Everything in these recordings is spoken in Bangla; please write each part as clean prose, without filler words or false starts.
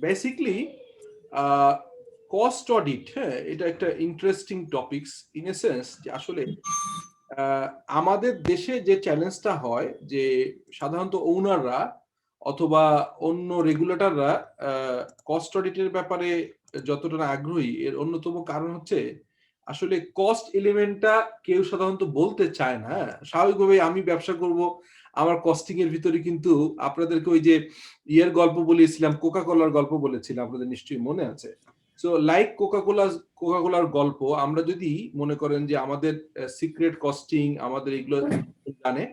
বেসিকলি কস্ট অডিট, হ্যাঁ, এটা একটা interesting topics in a sense যে আসলে আমাদের দেশে যে চ্যালেঞ্জটা হয় যে সাধারণত ওনাররা অথবা অন্য রেগুলেটররা কস্ট অডিটের ব্যাপারে যতটা না আগ্রহী, এর অন্যতম কারণ হচ্ছে আসলে কস্ট এলিমেন্টটা কেউ সাধারণত বলতে চায় না। স্বাভাবিকভাবে আমি ব্যবসা করব, আমার কস্টিং এর ভিতরে কিন্তু আপনাদেরকে ওই যে ইয়ের গল্প বলেছিলাম, কোকা কোলার গল্প বলেছিলাম, আপনাদের নিশ্চয়ই মনে আছে। সো লাইক কোকা কোলার গল্প, আমরা যদি মনে করেন যে আমাদের সিক্রেট কস্টিং আমাদের এগুলো জানে,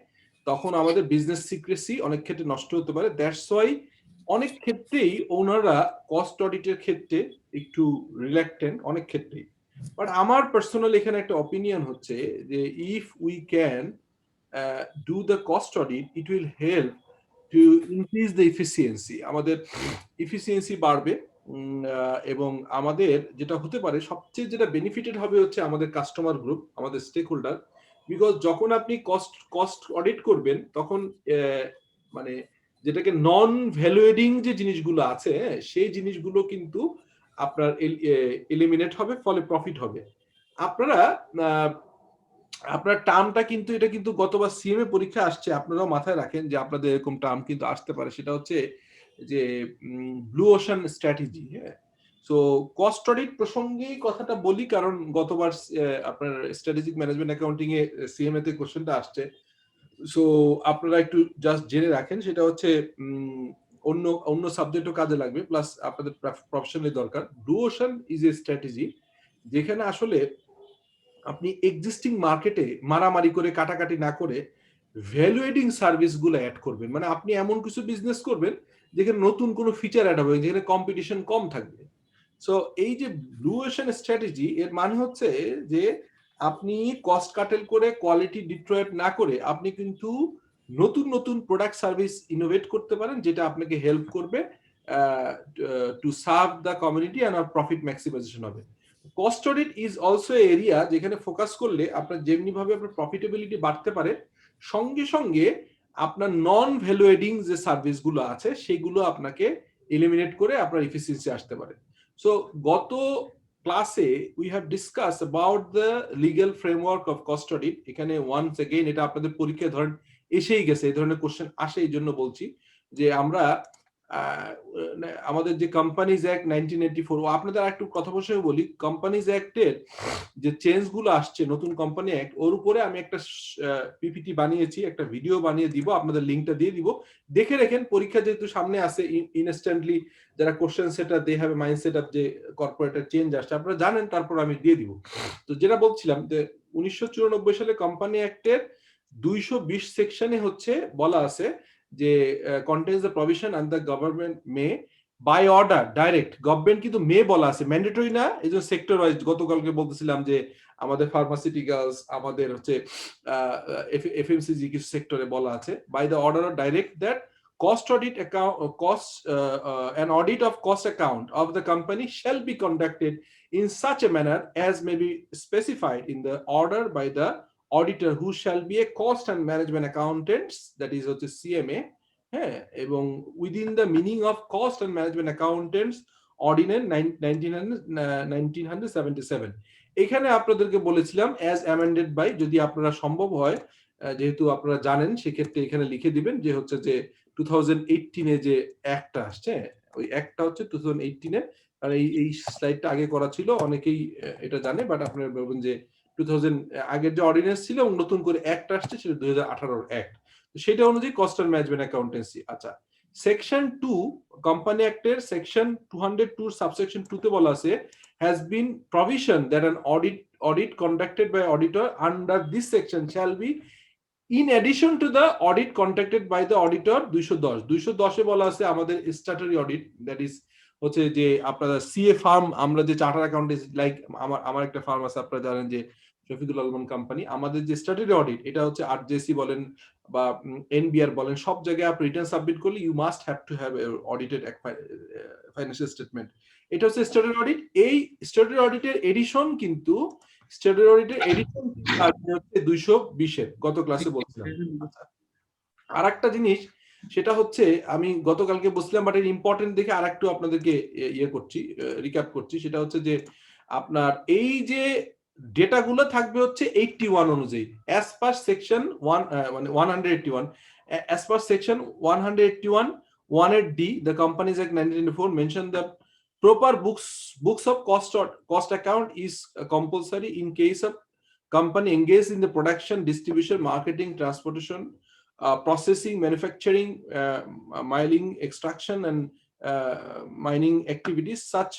তখন আমাদের বিজনেস সিক্রেসি অনেক ক্ষেত্রে নষ্ট হতে পারে। দ্যাটস ওয়াই অনেক ক্ষেত্রেই ওনারা কস্ট অডিটের ক্ষেত্রে একটু রিল্যাক্টেন্ট অনেক ক্ষেত্রেই। বাট আমার পার্সোনাল এখানে একটা অপিনিয়ন হচ্ছে যে if we can do the cost audit, it will help to increase the efficiency. আমাদের ইফিসিয়েন্সি বাড়বে এবং আমাদের যেটা হতে পারে সবচেয়ে যেটা বেনিফিটেড হবে হচ্ছে আমাদের কাস্টমার গ্রুপ, আমাদের স্টেক হোল্ডার। বিকজ যখন আপনি কস্ট অডিট করবেন তখন মানে যেটাকে নন ভ্যালুয়েডিং যে জিনিসগুলো আছে, সেই জিনিসগুলো কিন্তু আপনার এলিমিনেট হবে, ফলে প্রফিট হবে। আপনারা আপনার টার্মটা কিন্তু এটা কিন্তু গতবার সিএমএ পরীক্ষা আসছে, আপনারাও মাথায় রাখেন যে আপনাদের এরকম টার্ম কিন্তু আসতে পারে। সেটা হচ্ছে যে ব্লু ওশান স্ট্র্যাটেজি। হ্যাঁ, সো কস্ট অডিট প্রসঙ্গে কথাটা বলি কারণ গতবার আপনার স্ট্র্যাটেজিক ম্যানেজমেন্ট অ্যাকাউন্টিং এ সিএমএ তে কোশ্চেনটা আসছে। সো আপনারা একটু জাস্ট জেনে রাখেন, সেটা হচ্ছে অন্য অন্য সাবজেক্টও কাজে লাগবে, প্লাস আপনাদের প্রফেশনালি দরকার। Blue ocean is a strategy যেখানে আসলে আপনি এক্সিস্টিং মার্কেটে মারামারি করে কাটাকাটি না করে ভ্যালুয়েডিং সার্ভিসগুলো অ্যাড করবেন। মানে আপনি এমন কিছু বিজনেস করবেন যেখানে নতুন কোনো ফিচার অ্যাড হবে, যেখানে কম্পিটিশন কম থাকবে। সো এই যে ব্লু ওশান স্ট্র্যাটেজি, এর মানে হচ্ছে যে আপনি কস্ট কাটেল করে কোয়ালিটি ডিট্রয়েট না করে আপনি কিন্তু নতুন নতুন প্রোডাক্ট সার্ভিস ইনোভেট করতে পারেন, যেটা আপনাকে হেল্প করবে to serve the community and profit maximisation হবে। Cost audit is also area যেখানে ফোকাস করলে আপনার যেমনি ভাবে আপনার প্রফিটেবিলিটি বাড়তে পারে, সঙ্গে সঙ্গে আপনার নন ভ্যালুয়েডিং যে সার্ভিসগুলো আছে সেগুলো আপনাকে এলিমিনেট করে আপনার ইফিসিয়েন্সি আসতে পারে। সো গত ক্লাসে we have discuss about the legal framework of cost audit. এখানে ওয়ান্স এগেইন এটা আপনাদের পরীক্ষায় ধরেন এসেই গেছে, এই ধরনের কোশ্চেন আসে, এই জন্য বলছি যে আমরা আমাদের যে কোম্পানিজ অ্যাক্ট 1984, আপনাদের একটু কথা বসে বলি, কোম্পানিজ অ্যাক্টের যে চেঞ্জ গুলো আসছে, নতুন কোম্পানি অ্যাক্ট, ওর উপরে আমি একটা পিপিটি বানিয়েছি, একটা ভিডিও বানিয়ে দিব, আপনাদের লিঙ্কটা দিয়ে দিব, দেখে রাখেন। পরীক্ষা যেহেতু সামনে আসে, ইনস্ট্যান্টলি যারা কোশ্চেন সেটার they have mind set up যে কর্পোরেটের চেঞ্জ আসছে, আপনারা জানেন, তারপর আমি দিয়ে দিব। তো যেটা বলছিলাম যে 1994 সালে কোম্পানি অ্যাক্টের 220 সেকশনে হচ্ছে বলা আছে যে contains the provision and the government may by order direct, government কিন্তু মে বলা আছে, ম্যান্ডেটরি না। এই যে সেক্টর ওয়াইজ গতকালকে বলতেছিলাম যে আমাদের ফার্মাসিউটিক্যালস, আমাদের হচ্ছে এফএমসিজি কিছু সেক্টরে বলা আছে by the order direct that cost audit account cost an audit of cost account of the company shall be conducted in such a manner as may be specified in the order by the auditor who shall be a cost and management accountants, that is হচ্ছে CMA। হ্যাঁ, এবং within the meaning of cost and management accountants ordinance 1977। এখানে আপনাদেরকে বলেছিলাম অ্যাজ অ্যামেন্ডেড বাই, যদি আপনারা সম্ভব হয়, যেহেতু আপনারা জানেন, সেক্ষেত্রে এখানে লিখে দিবেন যে হচ্ছে যে 2018 যে অ্যাক্টটা আসছে, ওই অ্যাক্টটা হচ্ছে 2018 আর এই স্লাইডটা আগে করা ছিল, অনেকেই এটা জানে, বাট আপনারা বলবেন যে 2000 আগের যে অর্ডিন্যান্স ছিল এবং নতুন করে অ্যাক্ট আসছে সেটা 2018 অ্যাক্ট। সেটা অনুযায়ী কস্ট অ্যান্ড ম্যানেজমেন্ট অ্যাকাউন্টেন্সি। আচ্ছা, সেকশন 2 কোম্পানি অ্যাক্টের সেকশন 202 সাবসেকশন 2 তে বলা আছে has been provision that an audit conducted by auditor under this section shall be in addition to the audit conducted by the auditor। 210 এ বলা আছে আমাদের স্ট্যাটুটরি অডিট, দ্যাট ইজ হচ্ছে যে আপনারা সিএ ফার্ম, আমরা যে চার্টার অ্যাকাউন্টেন্ট, লাইক আমার একটা ফার্ম আছে, আপনারা জানেন যে শফিকুল আলমান কোম্পানি, আমাদের যে স্ট্যাটুটরি অডিট এটা হচ্ছে আরজেসি বলেন বা এনবিআর বলেন, সব জায়গায় আপনি রিটার্ন সাবমিট করলে you must have to have audited financial statement. এটা হচ্ছে স্ট্যাটুটরি অডিট। এই স্ট্যাটুটরি অডিটের এডিশন কিন্তু স্ট্যাটুটরি অডিটের এডিশন হচ্ছে 220 এর, গত ক্লাসে বলছিলাম। আর একটা জিনিস সেটা হচ্ছে আমি গতকালকে বলছিলাম, বাট এর ইম্পর্টেন্ট দেখে আরেকটু আপনাদেরকে ইয়ে করছি, রিক্যাপ করছি। সেটা হচ্ছে যে আপনার এই যে ডেটাগুলো থাকবে হচ্ছে 81 অনুযায়ী, অ্যাজ পার সেকশন 1 মানে 181, as per section 181 1D the Companies Act 1994 mentioned that proper books of cost account is compulsory in case of company engaged in the production, distribution, marketing, transportation, processing, manufacturing, mining, extraction, and mining activities, such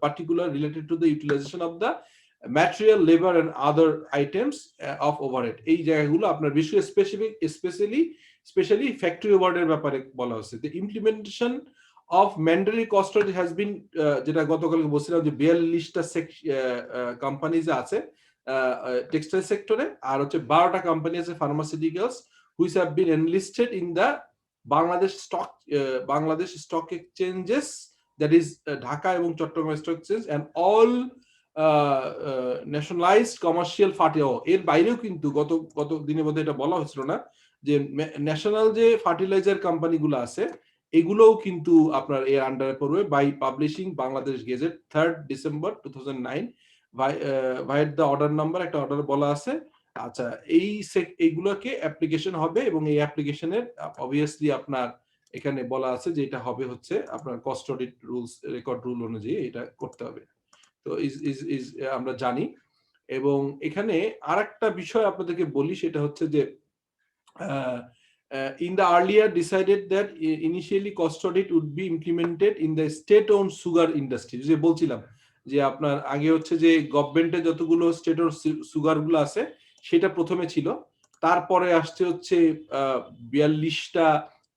particular related to the utilization of the material, labor, and other items of overhead. এই জায়গাগুলো আপনার বিষয় স্পেশালি ফ্যাক্টরি ওভারহেডের ব্যাপারে বলা হচ্ছে। The implementation of mandatory cost audit has been, যেটা গতকালকে বলছিলাম যে 42টা কোম্পানিজ আছে টেক্সটাইল সেক্টরে, আর হচ্ছে 12টা কোম্পানি আছে pharmaceuticals, which have been enlisted in the Bangladesh stock exchanges, that is Dhaka এবং Chittagong stock exchange, and all nationalised commercial এর বাইরেও কিন্তু গত দিনে বোধহয় এটা বলা হচ্ছিল না যে ন্যাশনাল যে ফার্টিলাইজার কোম্পানিগুলো আছে এগুলোও কিন্তু আপনার এর আন্ডারে পড়বে, by publishing Bangladesh gazette 3rd December 2009 vide the order number, একটা অর্ডার বলা আছে। আচ্ছা, এইগুলোকে অ্যাপ্লিকেশন হবে, এবং এই অ্যাপ্লিকেশনের অবভিয়াসলি আপনার এখানে বলা আছে যে এটা হবে হচ্ছে আপনার cost audit rules, record rule অনুযায়ী এটা করতে হবে। তো আমরা জানি। এবং এখানে আরেকটা বিষয় আপনাদেরকে বলি, সেটা হচ্ছে যে in the earlier decided that initially cost audit would be implemented in the state owned sugar industry, যে বলছিলাম যে আপনার আগে হচ্ছে যে গভর্নমেন্টে যতগুলো স্টেট ওন সুগার গুলো আছে সেটা প্রথমে ছিল, তারপরে আসছে হচ্ছে 42টা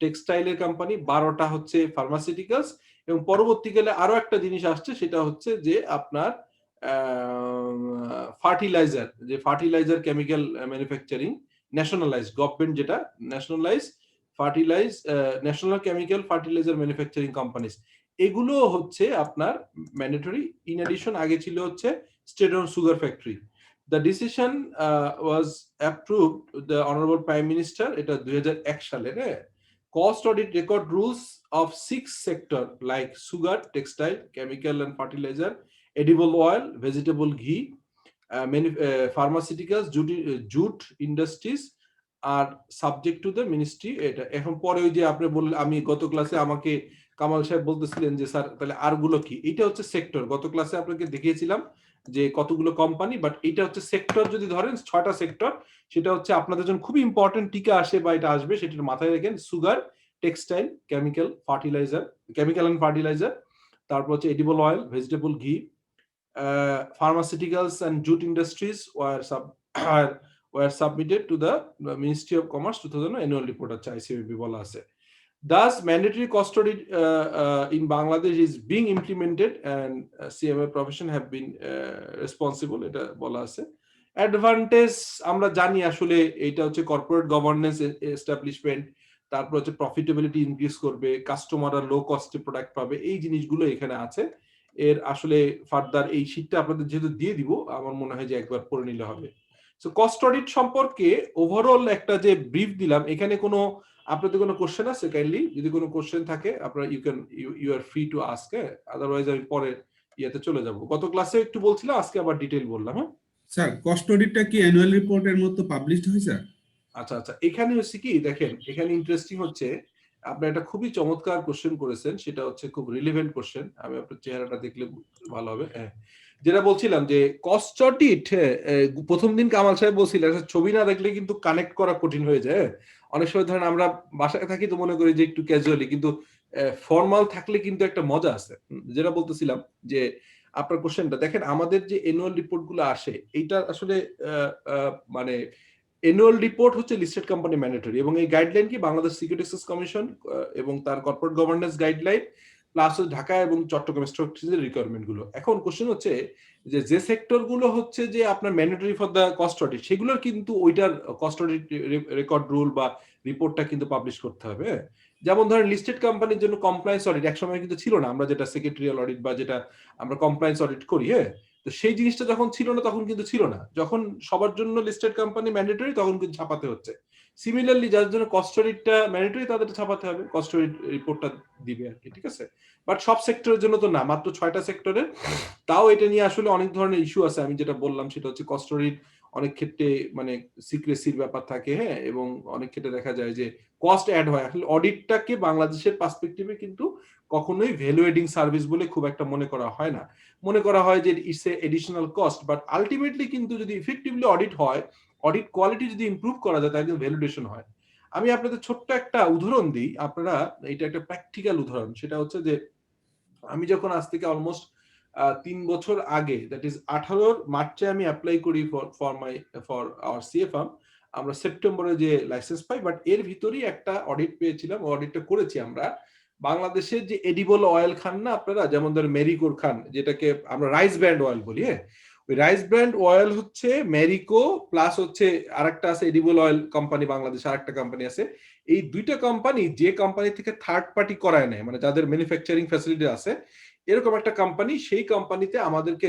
টেক্সটাইলের কোম্পানি, 12টা হচ্ছে ফার্মাসিউটিক্যালস, এবং পরবর্তীকালে আরো একটা জিনিস আসছে, সেটা হচ্ছে যে আপনার fertiliser chemical manufacturing nationalise, government যেটা national chemical fertiliser manufacturing companies, এগুলো হচ্ছে আপনার ম্যান্ডেটরি। ইন এডিশন আগে ছিল হচ্ছে state own sugar factory. The decision was approved the Honorable Prime Minister, এটা 2001 সালে। Cost audit record rules of 6 sector like sugar, textile, chemical and fertilizer, edible oil, vegetable ghee, pharmaceuticals, jute industries are subject to the ministry। এটা এখন পরে ওই যে আপনি বললেন, আমি গত ক্লাসে আমাকে কামাল সাহেব বলতেছিলেন যে স্যার তাহলে আরগুলো কি, এটা হচ্ছে সেক্টর। গত ক্লাসে আপনাকে দেখিয়েছিলাম যে কতগুলো কোম্পানি, বাট এটা হচ্ছে সেক্টর। যদি ধরেন 6টা সেক্টর, সেটা হচ্ছে আপনাদের জন্য খুবই ইম্পর্টেন্ট, টিকা আসে বা এটা আসবে, সেটার মাথায় রাখেন। Sugar, textile, chemical and fertiliser, তারপর হচ্ছে এডিবল অয়েল, ভেজিটেবল ঘি, pharmaceuticals and jute industries were submitted to the Ministry of Commerce 2000 annual report আছে ICMB বলা আছে। Thus mandatory cost audit in Bangladesh is being implemented and CMA profession have been responsible, এটা বলা আছে। অ্যাডভান্টেজ আমরা জানি আসলে এটা হচ্ছে কর্পোরেট গভর্নেন্স এস্টাবলিশমেন্ট, তারপর হচ্ছে প্রফিটেবিলিটি ইনক্রিজ করবে, কাস্টমাররা লো কস্টে প্রোডাক্ট পাবে, এই জিনিসগুলো এখানে আছে। এর আসলে ফার্দার এই শীটটা আপনাদের যেহেতু দিয়ে দিব, আমার মনে হয় যে একবার পড়ে নিলে হবে। সো কস্ট অডিট সম্পর্কে ওভারঅল একটা যে ব্রিফ দিলাম, এখানে কোনো আপনাদের কোনো কোশ্চেন আছে? কাইন্ডলি যদি কোনো কোশ্চেন থাকে আপনারা you are free to ask, otherwise আমি পরে ইয়েতে চলে যাব। গত ক্লাসে একটু বলছিলাম, আজকে আবার ডিটেইল বললাম। হ্যাঁ স্যার, কস্ট অডিটটা কি অ্যানুয়াল রিপোর্টের মতো পাবলিশড হয়েছে? আচ্ছা, এখানে হচ্ছে কি দেখেন, এখানে ইন্টারেস্টিং হচ্ছে আপনি একটা খুবই চমৎকার কোশ্চেন করেছেন, সেটা হচ্ছে খুব রিলেভেন্ট কোশ্চেন। আমি আপনার চেহারাটা দেখলে ভালো হবে। হ্যাঁ, যেটা বলছিলাম যে কস্ট অডিট, প্রথম দিন কামাল সাহেব বলছিলেন ছবি না দেখলে কিন্তু কানেক্ট করা কঠিন হয়ে যায়। অনেক সময় ধরেন আমরা বাসায় থাকি তো মনে করি যে একটু ক্যাজুয়ালি, কিন্তু ফর্মাল থাকলে কিন্তু একটা মজা আছে। যেটা বলতেছিলাম যে আপনার কোশ্চেনটা দেখেন, আমাদের যে অ্যানুয়াল রিপোর্ট গুলো আসে, এইটা আসলে মানে অ্যানুয়াল রিপোর্ট হচ্ছে লিস্টেড কোম্পানি ম্যান্ডেটরি, এবং এই গাইডলাইন কি বাংলাদেশ সিকিউরিটি এক্সচেঞ্জ কমিশন এবং তার corporate governance guideline, plus Dhaka এবং চট্টগ্রাম স্টক এক্সচেঞ্জের রিকোয়ারমেন্ট গুলো। এখন কোশ্চেন হচ্ছে যে সেক্টর গুলো হচ্ছে যে আপনার mandatory for the cost audit, সেগুলোর কিন্তু ওইটার কস্ট অডিট রেকর্ড রুল বা রিপোর্টটা কিন্তু পাবলিশ করতে হবে। যেমন ধরেন লিস্টেড কোম্পানির জন্য কমপ্লায়েন্স অডিট একসময় কিন্তু ছিল না, আমরা যেটা সেক্রেটারিয়াল অডিট বা যেটা আমরা কমপ্লায়েন্স অডিট করি। তো সেই জিনিসটা যখন ছিল না তখন কিন্তু ছিল না, যখন সবার জন্য লিস্টেড কোম্পানি ম্যান্ডেটরি তখন কিন্তু ছাপাতে হচ্ছে। সিমিলারলি যাদের জন্য কস্ট অডিটটা ম্যান্ডেটরি তাদের ছাপাতে হবে, কস্ট অডিট রিপোর্টটা দিবে আর কি, ঠিক আছে? বাট সব সেক্টরের জন্য তো না, মাত্র 6টা সেক্টরে। তাও এটা নিয়ে আসলে অনেক ধরনের ইস্যু আছে। আমি যেটা বললাম সেটা হচ্ছে কস্ট অডিট অনেক ক্ষেত্রে মানে সিক্রেসির ব্যাপার থাকে, হ্যাঁ, এবং অনেক ক্ষেত্রে দেখা যায় যে কস্ট অ্যাড হয়। আসলে অডিটটাকে বাংলাদেশের পার্সপেক্টিভে কিন্তু কখনোই ভ্যালু এডিং সার্ভিস বলে খুব একটা মনে করা হয় না। মনে করা হয় যে it's a additional cost, but ultimately কিন্তু যদি ইফেক্টিভলি অডিট হয়, অডিট কোয়ালিটি যদি ইমপ্রুভ করা যায়, তাহলে কিন্তু ভ্যালিডেশন হয়। আমি আপনাদের ছোট্ট একটা উদাহরণ দিই, আপনারা এটা একটা প্র্যাকটিক্যাল উদাহরণ। সেটা হচ্ছে যে আমি যখন আজ থেকে অলমোস্ট 3 বছর আগে, দ্যাট ইজ 18 মার্চে আমি অ্যাপ্লাই করি ফর আওয়ার সিএ ফার্ম। আমরা সেপ্টেম্বরে যে লাইসেন্স পাই, বাট এর ভিতরেই একটা অডিট পেয়েছিলাম। অডিটটা করেছি আমরা বাংলাদেশের যে এডিবল অয়েল খান না আপনারা, যেমন ধরেন মেরিকোর খান, যেটাকে আমরা রাইস ব্র্যান্ড অয়েল বলি, হ্যাঁ, ওই রাইস ব্র্যান্ড অয়েল হচ্ছে মেরিকো, প্লাস হচ্ছে আরেকটা আছে এডিবল অয়েল কোম্পানি, বাংলাদেশে আরেকটা কোম্পানি আছে। এই দুইটা কোম্পানি যে কোম্পানি থেকে থার্ড পার্টি করায় নেয়, মানে যাদের ম্যানুফ্যাকচারিং ফ্যাসিলিটি আছে, এরকম একটা কোম্পানি, সেই কোম্পানিতে আমাদেরকে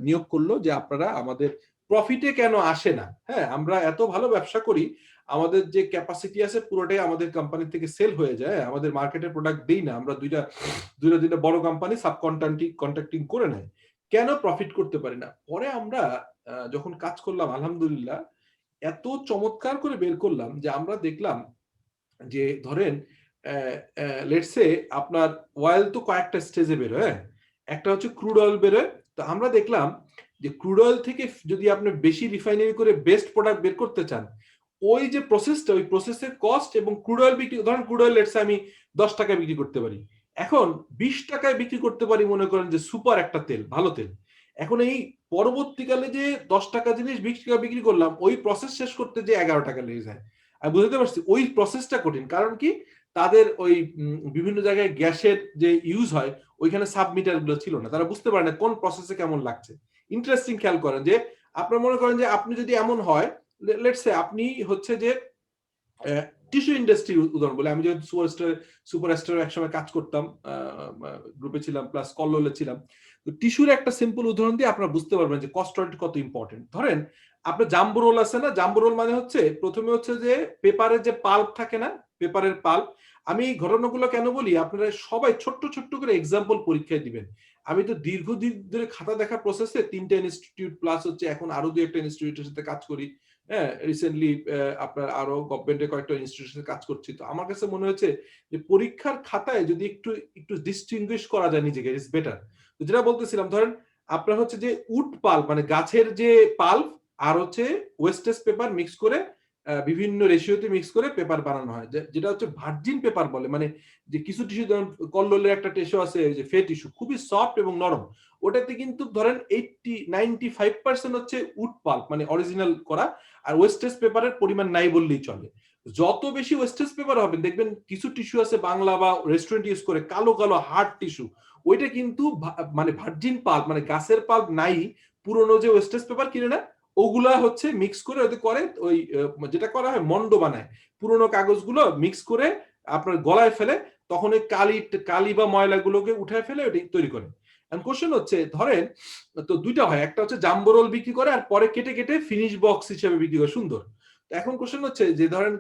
নিয়োগ করলো যে আপনারা আমাদের প্রফিটে কেন আসে না, হ্যাঁ, আমরা এত ভালো ব্যবসা করি, আমাদের যে ক্যাপাসিটি আছে পুরোটাই আমাদের কোম্পানি থেকে সেল হয়ে যায়, আমাদের মার্কেটের প্রোডাক্ট দেই না, আমরা দুইটা বড় কোম্পানি সাব কন্ট্রাক্টিং করে নেয়, কেন প্রফিট করতে পারি না? পরে আমরা যখন কাজ করলাম, আলহামদুলিল্লাহ এত চমৎকার করে বের করলাম যে আমরা দেখলাম যে ধরেন লেটস সে আপনার অয়েল তো কয়েকটা স্টেজে বেরোয়, হ্যাঁ, একটা হচ্ছে ক্রুড অয়েল বেরোয়। তো আমরা দেখলাম যে ক্রুড অয়েল থেকে যদি আপনি বেশি রিফাইনারি করে বেস্ট প্রোডাক্ট বের করতে চান, ওই যে প্রসেসটা, ওই প্রসেসের কস্ট এবং ক্রুড অয়েল বিক্রি, ধরেন ক্রুড অয়েল লেটস আমি 10 টাকায় বিক্রি করতে পারি, এখন 20 টাকায় বিক্রি করতে পারি, মনে করেন যে সুপার একটা তেল, ভালো তেল। এখন এই পরবর্তীকালে যে 10 টাকা জিনিস 20 টাকা বিক্রি করলাম, ওই প্রসেস শেষ করতে যে 11 টাকা লেগে যায়। আমি বুঝতে পারছি ওই প্রসেসটা কঠিন, কারণ কি তাদের ওই বিভিন্ন জায়গায় গ্যাসের যে ইউজ হয়, ওইখানে সাবমিটার গুলো ছিল না, তারা বুঝতে পারে না কোন প্রসেসে কেমন লাগছে। ইন্টারেস্টিং, খেয়াল করেন যে আপনার মনে করেন যে আপনি যদি এমন হয়, লেটস সে আপনি হচ্ছে যে টিস্যু ইন্ডাস্ট্রি উদাহরণ বলে, আমি যেহেতু সুপারস্টার একসময় কাজ করতাম, গ্রুপে ছিলাম, প্লাস কল্লোলে ছিলাম, তো টিস্যুর একটা সিম্পল উদাহরণ দিয়ে আপনারা বুঝতে পারবেন যে কস্ট অডিট কত ইম্পর্টেন্ট। ধরেন আপনার জাম্বো রোল আছে না, জাম্বো রোল মানে হচ্ছে প্রথমে হচ্ছে যে পেপারের যে পাল্প থাকে না, পেপারের পাল্প। আমি এই ঘটনাগুলো কেন বলি, আপনারা সবাই ছোট্ট ছোট্ট করে এক্সাম্পল পরীক্ষায় দিবেন। আমি তো দীর্ঘদিন ধরে খাতা দেখা প্রসেসে 3টা ইনস্টিটিউট প্লাস হচ্ছে এখন আরো 2-একটা ইনস্টিটিউটের সাথে কাজ করি, হ্যাঁ, রিসেন্টলি আপনার আরো গভর্নমেন্টের কয়েকটা ইনস্টিটিউশনে কাজ করছি। তো আমার কাছে মনে হয়েছে যে পরীক্ষার খাতায় যদি একটু একটু ডিস্টিংগুইশ করা যায় নিজেকে, ইটস বেটার। তো যেটা বলতেছিলাম, ধরেন আপনার হচ্ছে যে উড পাল্প মানে গাছের যে পাল্প, আর হচ্ছে ওয়েস্টেজ পেপার মিক্স করে বিভিন্ন রেশিওতে মিক্স করে পেপার বানানো হয়, যেটা হচ্ছে ভার্জিন পেপার বলে। মানে যে কিছু টিস্যু, ধরেন কল্লোলের একটা টিস্যু আছে যে ফে টিস্যু, খুবই সফট এবং নরম, ওটাতে কিন্তু ধরেন 95% হচ্ছে উড পাল্প মানে অরিজিনাল করা, আর ওয়েস্টেজ পেপারের পরিমাণ নাই বললেই চলে। যত বেশি ওয়েস্টেজ পেপার হবে, দেখবেন কিছু টিস্যু আছে বাংলা বা রেস্টুরেন্ট ইউজ করে, কালো কালো হার্ড টিস্যু, ওইটা কিন্তু মানে ভার্জিন পাল্প মানে গাছের পাল্প নাই, পুরনো যে ওয়েস্টেজ পেপার কিনে না, ওগুলা হচ্ছে মিক্স করে ওদের করে ওই যেটা করা হয় মন্ড বানায়, পুরনো কাগজগুলো মিক্স করে আপনার গলায় ফেলে, তখন ওই কালি বা ময়লাগুলোকে উঠায় ফেলে ওটা তৈরি করে। কোশ্চেন হচ্ছে, ধরেন তো দুইটা হয়, একটা হচ্ছে জাম্বো রোল বিক্রি করে আর পরে কেটে কেটে ফিনিশ বক্স হিসেবে বিক্রি করে, সুন্দর। তো এখন কোশ্চেন হচ্ছে যে ধরেন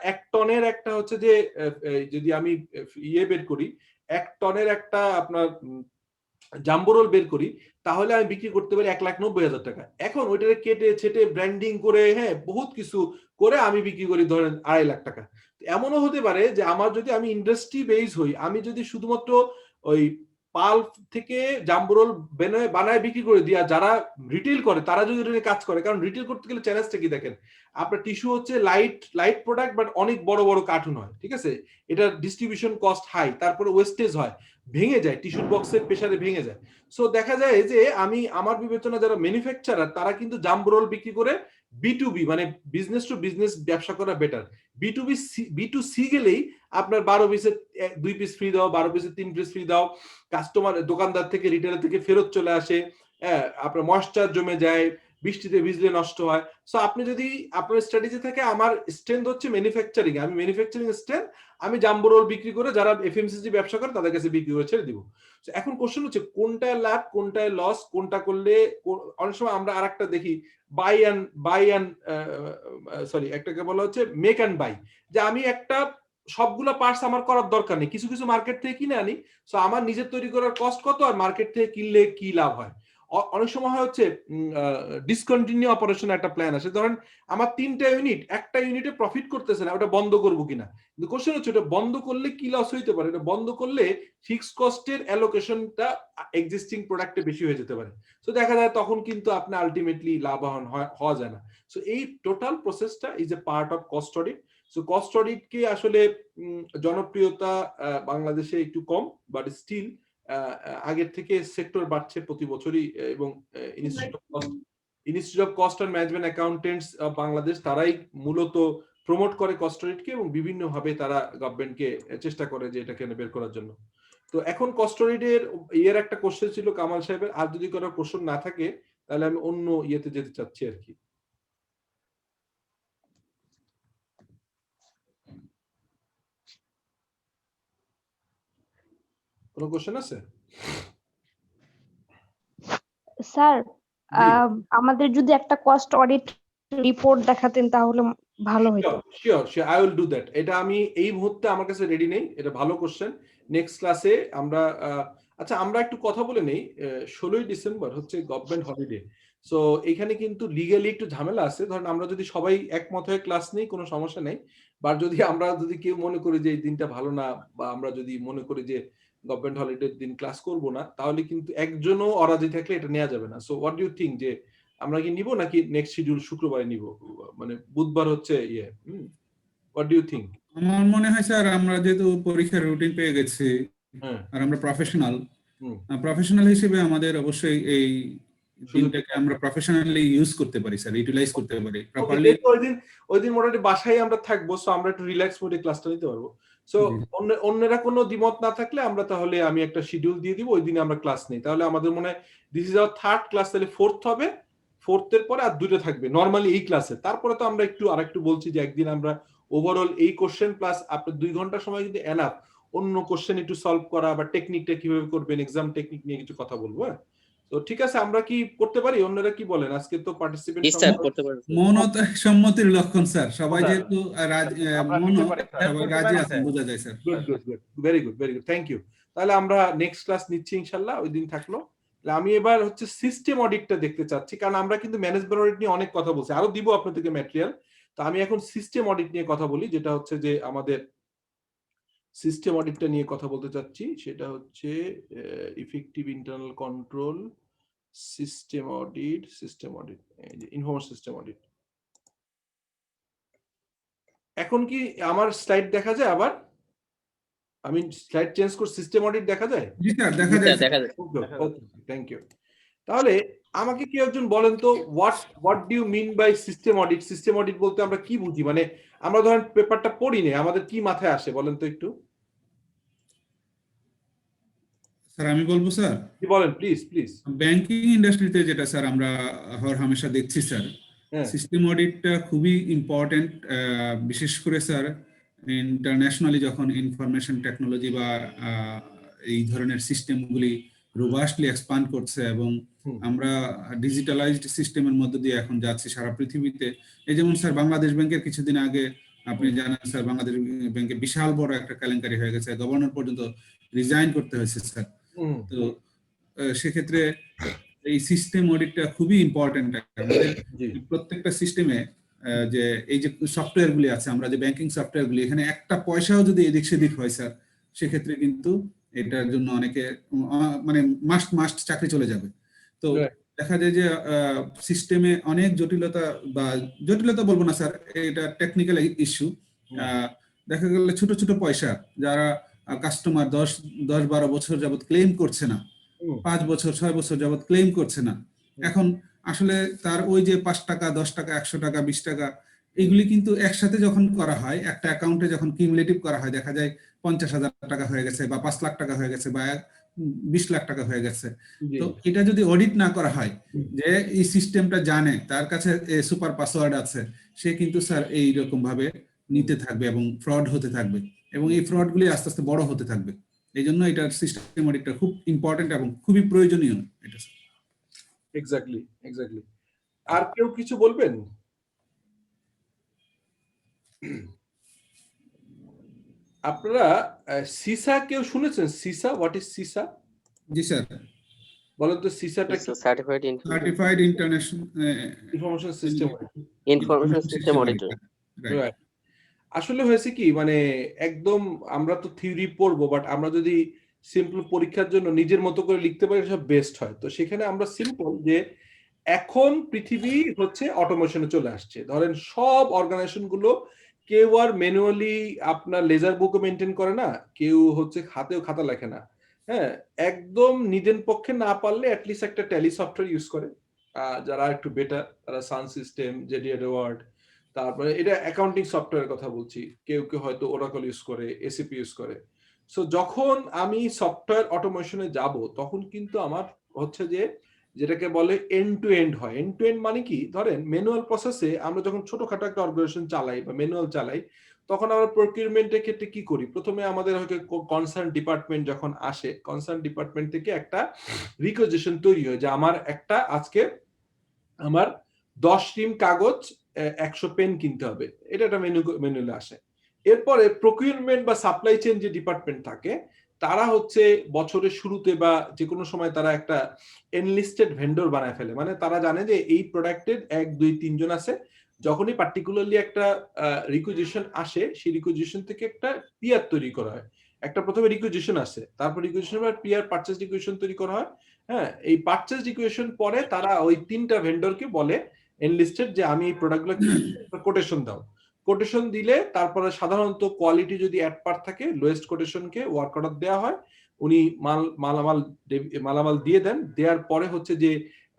এক টনের একটা হচ্ছে যে যদি আমি ইয়ে বের করি, 1 টনের একটা আপনার জাম্বো রোল বের করি, তাহলে আমি বিক্রি করতে পারি 1,90,000 টাকা। এখন ওইটাকে কেটে ছেটে ব্র্যান্ডিং করে, হ্যাঁ, বহুত কিছু করে আমি বিক্রি করি ধরেন 2.5 লাখ টাকা। এমনও হতে পারে যে আমার যদি আমি ইন্ডাস্ট্রি বেস হই, আমি যদি শুধুমাত্র ওই পাল্প থেকে জাম্বো রোল বানায় বিক্রি করে দিয়া, যারা রিটেল করে তারা যদি এটা কাজ করে, কারণ রিটেল করতে গেলে চ্যালেঞ্জটা কি দেখেন, আপনার টিস্যু হচ্ছে লাইট প্রোডাক্ট, বাট অনেক বড় বড় কার্টুন হয়, ঠিক আছে, এটা ডিস্ট্রিবিউশন কস্ট হাই, তারপরে ওয়েস্টেজ হয়, ভেঙে যায়, টিস্যুর বক্সের প্রেসারে ভেঙে যায়। সো দেখা যায় যে আমি আমার বিবেচনা যারা ম্যানুফ্যাকচারার, তারা কিন্তু জাম্বো রোল বিক্রি করে B2B মানে বিজনেস টু বিজনেস ব্যবসা করা বেটার। B2C গেলেই আপনার 12 পিসের 2 পিস ফ্রি দাও, 12 পিসের 3 পিস ফ্রি দাও, কাস্টমার দোকানদার থেকে রিটেলার থেকে ফেরত চলে আসে, আপনার ময়েশ্চার জমে যায়, বৃষ্টিতে ভিজলে নষ্ট হয়। সো আপনি যদি আপনার স্ট্র্যাটেজি থাকে আমার স্ট্রেংথ হচ্ছে ম্যানুফ্যাকচারিং, আমি ম্যানুফ্যাকচারিং স্ট্রেংথ, আমি জাম্বো রোল বিক্রি করে যারা এফএমসিজি ব্যবসা করে তাদের কাছে বিক্রি করে ছেড়ে দিব। সো এখন কোশ্চেন হচ্ছে কোনটায় লাভ, কোনটায় লস, কোনটা করলে অনেক সময় আমরা আরেকটা দেখি বাই অ্যান্ড সরি একটাকে বলা হচ্ছে মেক অ্যান্ড বাই, যে আমি একটা সবগুলো পার্টস আমার করার দরকার নেই, কিছু কিছু মার্কেট থেকে কিনে আনি। সো আমার নিজের তৈরি করার কস্ট কত আর মার্কেট থেকে কিনলে কি লাভ হয়। অনেক সময় হয় হচ্ছে ডিসকন্টিনিউ অপারেশন একটা প্ল্যান আসে, ধরেন আমার 3টা ইউনিট, একটা ইউনিটে প্রফিট করতেছে না, ওটা বন্ধ করবো কিনা। কিন্তু কোশ্চেন হচ্ছে ওটা বন্ধ করলে কি লস হইতে পারে, এটা বন্ধ করলে ফিক্সড কস্টের অ্যালোকেশনটা এক্সিস্টিং প্রোডাক্টে বেশি হয়ে যেতে পারে। সো দেখা যায় তখন কিন্তু আপনি আলটিমেটলি লাভবান হওয়া যায় না। সো এই টোটাল প্রসেসটা is a part of cost audit. So cost অডিটকে আসলে জনপ্রিয়তা বাংলাদেশে একটু কম, বাট স্টিল আগের থেকে সেক্টর বাড়ছে প্রতি বছরই, এবং institute of cost and management accountants Bangladesh তারাই মূলত প্রমোট করে কস্ট অডিটকে, এবং বিভিন্ন ভাবে তারা গভর্নমেন্টকে চেষ্টা করে যে এটাকে বের করার জন্য। তো এখন কস্ট অডিটের ইয়ের একটা কোশ্চেন ছিল কামাল সাহেবের, আর যদি কোনো কোশ্চেন না থাকে তাহলে আমি অন্য ইয়েতে যেতে চাচ্ছি আর কি। কোনো কোশ্চেন আছে স্যার? আমাদের যদি একটা কস্ট অডিট রিপোর্ট দেখাতেন তাহলে ভালো হতো। Sure I will do that. এটা আমি এই মুহূর্তে আমার কাছে রেডি নেই, এটা ভালো কোশ্চেন। নেক্সট ক্লাসে আমরা আচ্ছা আমরা একটু কথা বলে নেই। 16ই ডিসেম্বর হচ্ছে গভর্নমেন্ট হলিডে। সো এখানে কিন্তু লিগ্যালি একটু ঝামেলা আছে। ধরেন আমরা যদি সবাই একমত হয়ে ক্লাস নেই কোনো সমস্যা নেই, বা যদি কেউ মনে করি যে এই দিনটা ভালো না, বা আমরা যদি মনে করি যে গভর্নমেন্ট হলিডের দিন ক্লাস করব না, তাহলে কিন্তু একজনও অরাজি থাকলে এটা নেওয়া যাবে না। So what do you think, যে আমরা কি নিব নাকি নেক্সট শিডিউল শুক্রবারে নিব, মানে বুধবার হচ্ছে ইয়ে, হোয়াট ডু ইউ থিঙ্ক? আমার মনে হয় স্যার আমরা যেহেতু পরীক্ষার রুটিন পেয়ে গেছি আর আমরা প্রফেশনাল হিসেবে আমাদের অবশ্যই এই দিনটাকে আমরা প্রফেশনালি ইউজ করতে পারি স্যার, ইউটিলাইজ করতে পারি প্রপারলি। ওই দিন মোটামুটি বাসায় আমরা থাকবো, সো আমরা একটু রিল্যাক্স মোডে ক্লাসটা নিতে পারবো। সো অন্যরা কোনো দ্বিমত না থাকলে আমরা তাহলে আমি একটা শিডিউল দিয়ে দিব, ওই দিনে আমরা ক্লাস নেই। তাহলে আমাদের মনে হয় this is our third class, তাহলে ফোর্থ হবে, ফোর্থের পরে আর 2টা থাকবে নরমালি এই ক্লাসে। তারপরে তো আমরা আরেকটু বলছি যে একদিন আমরা ওভারঅল এই কোশ্চেন প্লাস আপনার 2 ঘন্টা সময় কিন্তু এনাফ অন্য কোশ্চেন একটু সলভ করা বা টেকনিকটা কিভাবে করবেন, এক্সাম টেকনিক নিয়ে কিছু কথা বলবো। হ্যাঁ, তো ঠিক আছে, আমরা কি করতে পারি? অন্যরা কি বলেন? আজকে তো পার্টিসিপেন্ট মৌনত সম্মতির লক্ষণ স্যার, সবাই যেহেতু সবাই রাজি আছেন বোঝা যায় sir. Very good thank you. তাহলে আমরা নেক্সট ক্লাস নিচ্ছি ইনশাআল্লাহ, ওই দিন থাকলো। আমি এবার হচ্ছে সিস্টেম অডিটটা দেখতে চাচ্ছি, কারণ আমরা কিন্তু ম্যানেজমেন্ট অডিট নিয়ে অনেক কথা বলছি, আরো দিব আপনাদেরকে ম্যাটেরিয়াল। তো আমি এখন সিস্টেম অডিট নিয়ে কথা বলি, যেটা হচ্ছে যে আমাদের সিস্টেম অডিটটা নিয়ে কথা বলতে চাচ্ছি। সেটা হচ্ছে effective internal control system audit, information system audit. এখন কি আমার স্লাইড দেখা যায়? আবার আমি স্লাইড চেঞ্জ করে সিস্টেম অডিট দেখা যায়? জি স্যার, দেখা যায়। Okay, thank you. তাহলে আমাকে কেউ একজন বলেন তো, what do you mean by system audit? System audit বলতে আমরা কি বুঝি? মানে আমরা ধরেন পেপারটা পড়ি না, আমাদের কি মাথায় আসে বলেন তো একটু। স্যার আমি বলবো স্যার, বলেন প্লিজ। ব্যাংকিং ইন্ডাস্ট্রিতে যেটা স্যার আমরা হামেশা দেখছি স্যার, সিস্টেম অডিটটা খুবই ইম্পর্টেন্ট। বিশেষ করে স্যার ইন্টারন্যাশনালি যখন ইনফরমেশন টেকনোলজি বা এই ধরনের সিস্টেমগুলি রোবাস্টলি এক্সপান্ড করছে এবং আমরা ডিজিটালাইজড সিস্টেমের মধ্য দিয়ে এখন যাচ্ছি সারা পৃথিবীতে। এই যেমন স্যার বাংলাদেশ ব্যাংকের কিছুদিন আগে আপনি জানেন স্যার, বাংলাদেশ ব্যাংকে বিশাল বড় একটা কেলেঙ্কারি হয়ে গেছে, গভর্নর পর্যন্ত রিজাইন করতে হয়েছে স্যার। তো সেক্ষেত্রে এই সিস্টেম অডিটটা খুবই ইম্পর্টেন্ট। আমাদের প্রত্যেকটা সিস্টেমে যে এই যে সফটওয়্যার গুলি আছে, আমরা যে ব্যাংকিং সফটওয়্যার গুলি, এখানে একটা পয়সাও যদি এদিক সেদিক হয় স্যার, সেক্ষেত্রে কিন্তু এটার জন্য অনেকে মানে মাস্ট চাকরি চলে যাবে। তো দেখা যায় যে সিস্টেমে অনেক জটিলতা বলবো না স্যার, এটা টেকনিক্যাল ইস্যু। দেখা গেল ছোট ছোট পয়সা যারা কাস্টমার 10-12 বছর যাবত ক্লেম করছে না, 5 বছর 6 বছর যাবত ক্লেম করছে না, এখন আসলে তার ওই যে 5 টাকা 10 টাকা 100 টাকা 20 টাকা এগুলি কিন্তু একসাথে যখন করা হয়, একটা অ্যাকাউন্টে যখন কিউমুলেটিভ করা হয়, দেখা যায় 50,000 টাকা হয়ে গেছে বা 5 লাখ টাকা হয়ে গেছে বা 20 লাখ টাকা হয়ে গেছে। জি তো এটা যদি অডিট না করা হয়, যে এই সিস্টেমটা জানে, তার কাছে সুপার পাসওয়ার্ড আছে, সে কিন্তু স্যার এইরকম ভাবে নিতে থাকবে এবং ফ্রড হতে থাকবে, এবং এই ফ্রডগুলি আস্তে আস্তে বড় হতে থাকবে। এই জন্য এটার সিস্টেম অডিটটা খুব ইম্পর্টেন্ট এবং খুবই প্রয়োজনীয় এটা স্যার। Exactly, exactly. আর কেউ কিছু বলবেন? আপনারা সিসা কেউ শুনেছেন? CISA, what is CISA? জি স্যার। বলেন তো সিসাটা কি? Certified international information system. Information system auditor. Right. আসলে হয়েছে কি, মানে একদম আমরা তো থিওরি পড়বো, বাট আমরা যদি সিম্পল পরীক্ষার জন্য নিজের মতো করে লিখতে পারি সব বেস্ট হয়। তো সেখানে আমরা সিম্পল যে এখন পৃথিবী হচ্ছে অটোমেশনে চলে আসছে। ধরেন সব অর্গানাইজেশন গুলো কেউ আর ম্যানুয়ালি আপনার লেজার বুকও মেনটেন করে না, কেউ হচ্ছে হাতেও খাতা লেখে না। হ্যাঁ, একদম নিজের পক্ষে না পারলে অ্যাটলিস্ট একটা ট্যালি সফটওয়্যার ইউজ করে। যারা একটু বেটার তারা সান সিস্টেম, জেডি এডওয়ার্ড, তারপরে এটা অ্যাকাউন্টিং সফটওয়্যারের কথা বলছি, কেউ কেউ হয়তো ওরাকল ইউজ করে, এসিপি ইউজ করে। সো যখন আমি সফটওয়্যার অটোমেশনে যাব, তখন কিন্তু আমার হচ্ছে যে যেটাকে বলে এন্ড টু এন্ড হয়। এন্ড টু এন্ড মানে কি, ধরেন ম্যানুয়াল প্রসেসে আমরা যখন ছোটখাটো একটা অর্গানাইজেশন চালাই বা ম্যানুয়াল চালাই, তখন আমরা প্রকিউরমেন্টের ক্ষেত্রে কি করি, প্রথমে আমাদের হয়তো কনসার্ন ডিপার্টমেন্ট যখন আসে, কনসার্ন ডিপার্টমেন্ট থেকে একটা রিকোয়েজিশন তৈরি হয় যে আমার একটা আজকে আমার 10 টিম কাগজ 100 পেন কিনতে হবে, এটা একটা ম্যানুয়ালে আসে। এরপরে প্রকিউরমেন্ট বা সাপ্লাই চেইন যে ডিপার্টমেন্ট থাকে, তারা হচ্ছে বছরের শুরুতে বা যে কোনো সময় তারা একটা এনলিস্টেড ভেন্ডর বানায় ফেলে। মানে তারা জানে যে এই প্রোডাক্টের 1 2 3 জন আছে, যখনই পার্টিকুলারলি একটা রিকুইজিশন আসে, সেই রিকুইজিশন থেকে একটা পিআর তৈরি করা হয়। একটা প্রথমে রিকুইজিশন আসে, তারপর রিকুইজিশন পর পিআর পারচেজ রিকুইজিশন তৈরি করা হয়। হ্যাঁ, এই পারচেজ রিকুইজিশন পরে তারা ওই 3টা ভেন্ডরকে বলে এনলিস্টেড যে আমি এই প্রোডাক্টগুলো কোটেশন দাও। কোটেশন দিলে তারপরে সাধারণত কোয়ালিটি যদি অ্যাট পার থাকে, লোয়েস্ট কোটেশনকে ওয়ার্ক অর্ডার দেওয়া হয়, উনি মালামাল দিয়ে দেন। দেওয়ার পরে হচ্ছে যে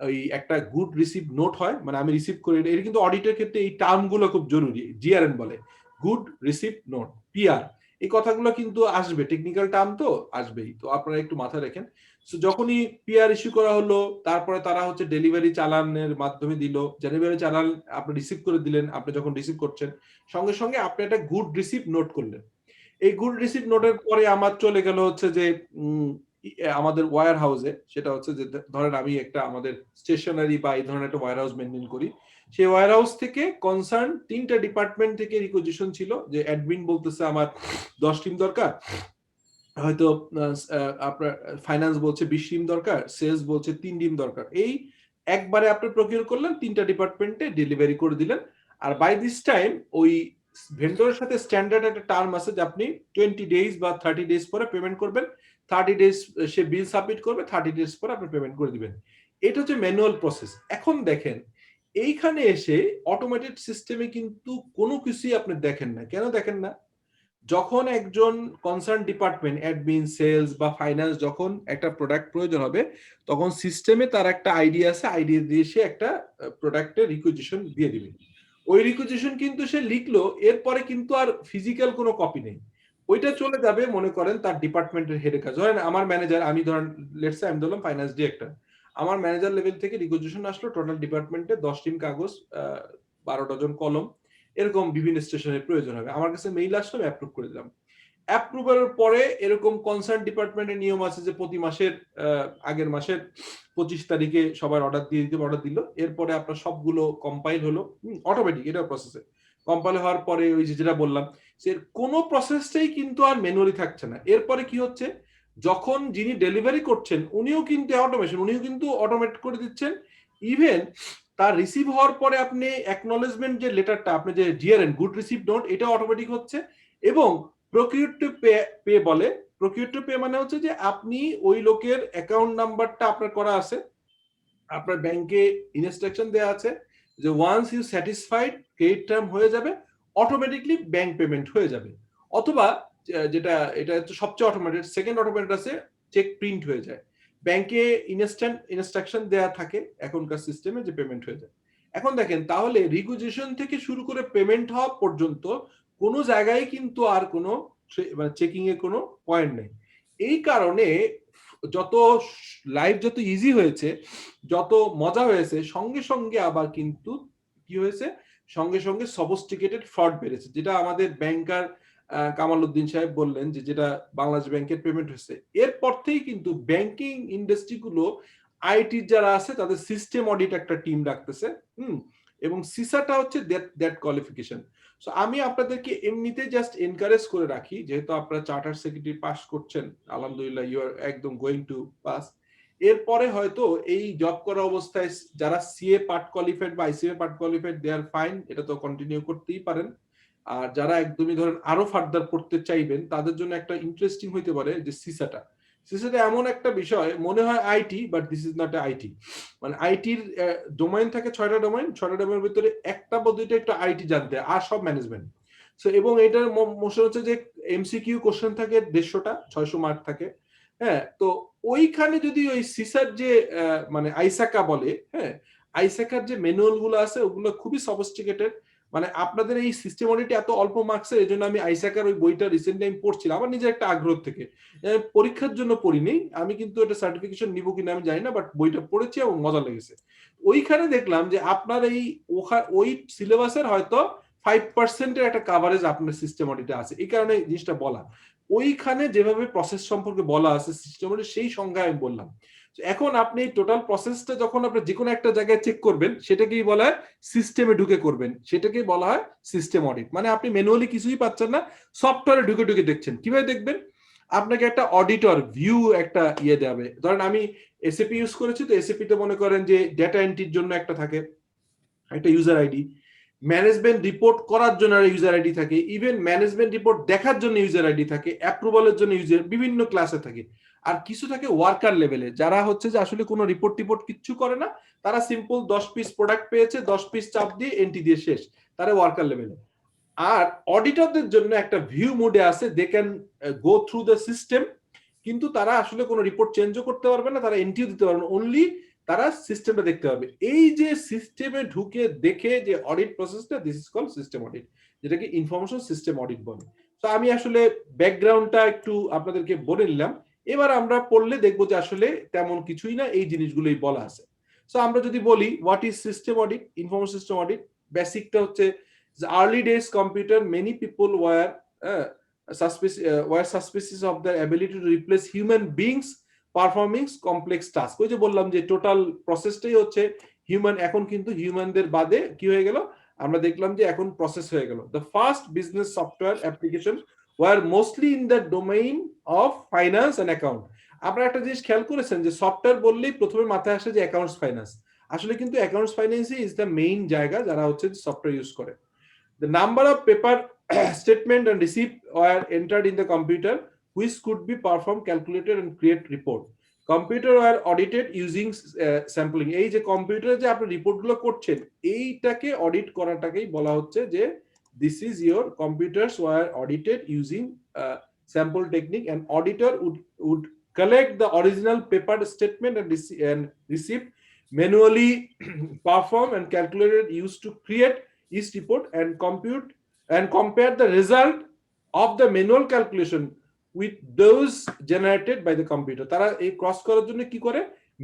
ওই একটা গুড রিসিভ নোট হয়, মানে আমি রিসিভ করি। এটা কিন্তু অডিটের ক্ষেত্রে এই টার্মগুলো খুব জরুরি। জিআরএন বলে, গুড রিসিভ নোট, পিআর, এই কথাগুলো কিন্তু আসবে, টেকনিক্যাল টার্ম তো আসবেই, তো আপনারা একটু মাথায় রাখেন। সো যখনই পিআর ইস্যু করা হলো, তারপরে তারা হচ্ছে ডেলিভারি চালানের মাধ্যমে দিল, ডেলিভারি চালান আপনি রিসিভ করে দিলেন। আপনি যখন রিসিভ করছেন, সঙ্গে সঙ্গে আপনি একটা গুড রিসিভ নোট করলেন। এই গুড রিসিভ নোটের পরে আমার চলে গেল হচ্ছে যে আমাদের ওয়্যার হাউসে, সেটা হচ্ছে যে ধরেন আমি একটা আমাদের স্টেশনারি বা এই ধরনের একটা ওয়্যার হাউস মেনটেন করি। সেই ওয়্যার হাউস থেকে কনসার্ন 3টা ডিপার্টমেন্ট থেকে রিকোয়েজিশন ছিল যে অ্যাডমিন বলতেছে আমার 10 টিম দরকার, হয়তো আপনার ফাইন্যান্স বলছে 20 টিম দরকার, সেলস বলছে 3 টিম দরকার। এই একবারে আপনি প্রকিউর করলেন, 3টা ডিপার্টমেন্টে ডেলিভারি করে দিলেন। আর বাই দিস টাইম ওই ভেন্ডরের সাথে স্ট্যান্ডার্ড একটা টার্ম আছে যে আপনি 20 ডেজ বা 30 ডেজ পরে পেমেন্ট করবেন। 30 ডেজ সে বিল সাবমিট করবে, 30 ডেজ পরে আপনি পেমেন্ট করে দিবেন। এটা হচ্ছে ম্যানুয়াল প্রসেস। এখন দেখেন এইখানে এসে অটোমেটেড সিস্টেমে কিন্তু কোনো কিছুই আপনি দেখেন না। কেন দেখেন না? যখন একজন কনসার্ন ডিপার্টমেন্ট, অ্যাডমিন, সেলস বা ফাইন্যান্স যখন একটা প্রোডাক্ট প্রয়োজন হবে, তখন সিস্টেমে তার একটা আইডিয়া আছে, আইডিয়া দিয়ে সে একটা প্রোডাক্টের রিকুইজিশন দিয়ে দিবে। ওই রিকুইজিশন কিন্তু সে লিখলো, এরপরে কিন্তু আর ফিজিক্যাল কোনো কপি নেই, ওইটা চলে যাবে মনে করেন তার ডিপার্টমেন্টের হেডের কাছে। ধরেন আমার ম্যানেজার, আমি ধরেন লেটস সে আমি ধরলাম ফাইন্যান্স ডিরেক্টর, আমার ম্যানেজার লেভেল থেকে রিকুইজিশন আসলো টোটাল ডিপার্টমেন্টে 10 টিম কাগজ, 12 ডজন কলম, এরকম বিভিন্ন স্টেশনের প্রয়োজন হবে। আমার কাছে মেইল আসলো, আমি অ্যাপ্রুভ করে দিলাম। অ্যাপ্রুভালের পরে এরকম কনসার্ন ডিপার্টমেন্টের নিয়ম আছে যে প্রতি মাসের আগের মাসের 25 তারিখে সবার অর্ডার দিয়ে দিতে, অর্ডার দিল। এরপরে আপনার সবগুলো কম্পাইল হলো, অটোমেটিক এটা প্রসেসে কম্পাইল হওয়ার পরে ওই যেটা বললাম, সে কোনো প্রসেসটাই কিন্তু আর ম্যানুয়ালি থাকছে না। এরপরে কি হচ্ছে, যখন যিনি ডেলিভারি করছেন উনিও কিন্তু অটোমেশন, উনিও কিন্তু অটোমেট করে দিচ্ছেন। ইভেন তার রিসিভ হওয়ার পরে আপনি অ্যাকনলেজমেন্ট যে লেটারটা, আপনি যে জিআরএন, গুড রিসিভ নোট, এটা অটোমেটিক হচ্ছে। এবং প্রকিউর টু পে বলে, প্রকিউর টু পে মানে হচ্ছে যে আপনি ওই লোকের অ্যাকাউন্ট নাম্বারটা আপনার করা আছে, আপনার ব্যাংকে ইনস্ট্রাকশন দেওয়া আছে যে once you satisfied credit term হয়ে যাবে, অটোমেটিকলি ব্যাংক পেমেন্ট হয়ে যাবে। অথবা যেটা এটা হচ্ছে সবচেয়ে অটোমেটেড, সেকেন্ড অটোমেটেড আছে, চেক প্রিন্ট হয়ে যায়। ব্যাংকে ইনস্ট্যান্ট ইনস্ট্রাকশন দেওয়া থাকে এখনকার সিস্টেমে যে পেমেন্ট হয়ে যায়। এখন দেখেন তাহলে রিকুইজিশন থেকে শুরু করে পেমেন্ট হওয়া পর্যন্ত কোনো জায়গায় কিন্তু আর কোনো মানে চেকিং এর কোনো পয়েন্ট নেই। এই কারণে যত লাইফ যত ইজি হয়েছে, যত মজা হয়েছে, সঙ্গে সঙ্গে আবার কিন্তু কি হয়েছে, সঙ্গে সঙ্গে সফিস্টিকেটেড ফ্রড বেড়েছে, যেটা আমাদের ব্যাংকার কামাল উদ্দিন সাহেব বললেন যে যেটা বাংলাদেশ ব্যাংকের পেমেন্ট হয়েছে। এরপর থেকেই কিন্তু ব্যাংকিং ইন্ডাস্ট্রি গুলো আইটি যারা আছে তাদের সিস্টেম অডিট একটা টিম রাখতেছে, এবং সিসাটা হচ্ছে দ্যাট কোয়ালিফিকেশন। সো আমি আপনাদেরকে এমনিতে জাস্ট এনকারেজ করে রাখি, যেহেতু আপনারা চার্টার সেক্রেটারি পাস করছেন, আলহামদুলিল্লাহ ইউ আর একদম গোয়িং টু পাস। এরপরে হয়তো এই জব করা অবস্থায় যারা সিএ পার্ট কোয়ালিফাইড বা আইসিএ পার্ট কোয়ালিফাইড দে আর ফাইন, এটা তো কন্টিনিউ করতেই পারেন। আর যারা একদমই ধরেন আরো ফার্দার পড়তে চাইবেন, তাদের জন্য একটা ইন্টারেস্টিং হইতে পারে যে সিসাটা। সিসাটা এমন একটা বিষয়, মনে হয় IT, but this is not IT. মানে আইটির ডোমেইন থাকে 6টা ডোমেইন, 6টা ডোমেইনের ভিতরে একটা বা দুইটা একটু আইটি জানতে, আর সব ম্যানেজমেন্ট। সো এবং এটার মোশন হচ্ছে যে এমসিকিউ কোশ্চেন থাকে 150টা, 600 মার্ক থাকে। হ্যাঁ, তো ওইখানে যদি ওই সিসার যে মানে আইসাকা বলে, হ্যাঁ, আইসাকার যে ম্যানুয়াল গুলো আছে ওগুলো খুবই সফিস্টিকেটেড। মানে আপনাদের এই সিস্টেম অডিট এত অল্প মার্কসের, এই জন্য আমি আইসাকার ওই বইটা রিসেন্টলি আমি পড়ছিলাম আমার নিজের একটা আগ্রহ থেকে। পরীক্ষার জন্য পড়িনি আমি, কিন্তু এটা সার্টিফিকেশন নিব কিনা আমি জানি না, বাট বইটা পড়েছি এবং মজা লেগেছে। ওইখানে দেখলাম যে আপনার এই ওই সিলেবাসের হয়তো 5%-এর একটা কাভারেজ আপনার সিস্টেম অডিটে আছে। এই কারণে জিনিসটা বলা, ওইখানে যেভাবে প্রসেস সম্পর্কে বলা আছে সিস্টেম অডিট, সেই সংজ্ঞা আমি বললাম। এখন আপনি টোটাল প্রসেসটা যখন আপনি যে কোনো একটা জায়গায় চেক করবেন, সেটাকেই বলা হয় সিস্টেমে ঢুকে করবেন, সেটাকেই বলা হয় সিস্টেম অডিট। মানে আপনি ম্যানুয়ালি কিছুই পাচ্ছেন না, সফটওয়্যারে ঢুকে ঢুকে দেখছেন। কিভাবে দেখবেন? আপনাকে একটা অডিটর ভিউ একটা দেবে। ধরেন আমি এসএপি ইউজ করেছি, তো এসএপি তে মনে করেন যে ডেটা এন্ট্রির জন্য একটা থাকে, একটা ইউজার আইডি, ম্যানেজমেন্ট রিপোর্ট করার জন্য ইউজার আইডি থাকে, ইভেন ম্যানেজমেন্ট রিপোর্ট দেখার জন্য ইউজার আইডি থাকে, অ্যাপ্রুভালের জন্য ইউজার, বিভিন্ন ক্লাসে থাকে। আর কিছু থাকে ওয়ার্কার লেভেলে, যারা হচ্ছে যে আসলে কোনো রিপোর্ট টিপোর্ট কিচ্ছু করে না, তারা সিম্পল 10 পিস প্রোডাক্ট পেয়েছে, 10 পিস চাপ দিয়ে এন্ট্রি দিয়ে শেষ, তারা ওয়ার্কার লেভেলে। আর অডিটরদের জন্য একটা ভিউ মোডে আছে, they can go through the system, কিন্তু তারা আসলে কোনো রিপোর্ট চেঞ্জও করতে পারবে না, তারা এন্ট্রিও দিতে পারবে না, অনলি তারা সিস্টেমটা দেখতে পারবে। এই যে সিস্টেমে ঢুকে দেখে যে অডিট প্রসেসটা, this is called system audit, যেটাকে ইনফরমেশন সিস্টেম অডিট বলে। তো আমি আসলে ব্যাকগ্রাউন্ডটা একটু আপনাদেরকে বলে নিলাম। এবার আমরা পড়লে দেখবো যে আসলে তেমন কিছুই না, এই জিনিসগুলোই বলা আছে। সো আমরা যদি বলি what is system audit, information system audit, বেসিকটা হচ্ছে the early days computer, many people were suspicious of their ability to replace human beings performing complex tasks. ওই যে বললাম যে টোটাল প্রসেসটাই হচ্ছে হিউম্যান, এখন কিন্তু হিউম্যানদের বাদে কি হয়ে গেল, আমরা দেখলাম যে এখন প্রসেস হয়ে গেল। The first business software application were mostly in the domain of finance and account. আপনারা একটা জিনিস খেয়াল করেছেন যে সফটওয়্যার বললেই প্রথমে মাথায় আসে যে অ্যাকাউন্টস ফাইন্যান্স, আসলে কিন্তু অ্যাকাউন্টস ফাইন্যান্সই ইজ দ্য মেইন জায়গা যারা হচ্ছে সফটওয়্যার ইউজ করে। The number of paper statement and receipt were entered in the computer, which could be performed, calculated and create report. Computer were audited using sampling. এই যে কম্পিউটারে যে আপনি রিপোর্টগুলো করছেন, এইটাকে অডিট করাটাকেই বলা হচ্ছে যে this is your computers were audited using sample technique, and auditor would collect the original paper statement and receipt, manually perform and calculated used to create each report, and compute and compare the result of the manual calculation with those generated by the computer. তারা এই ক্রস করার জন্য কি করে,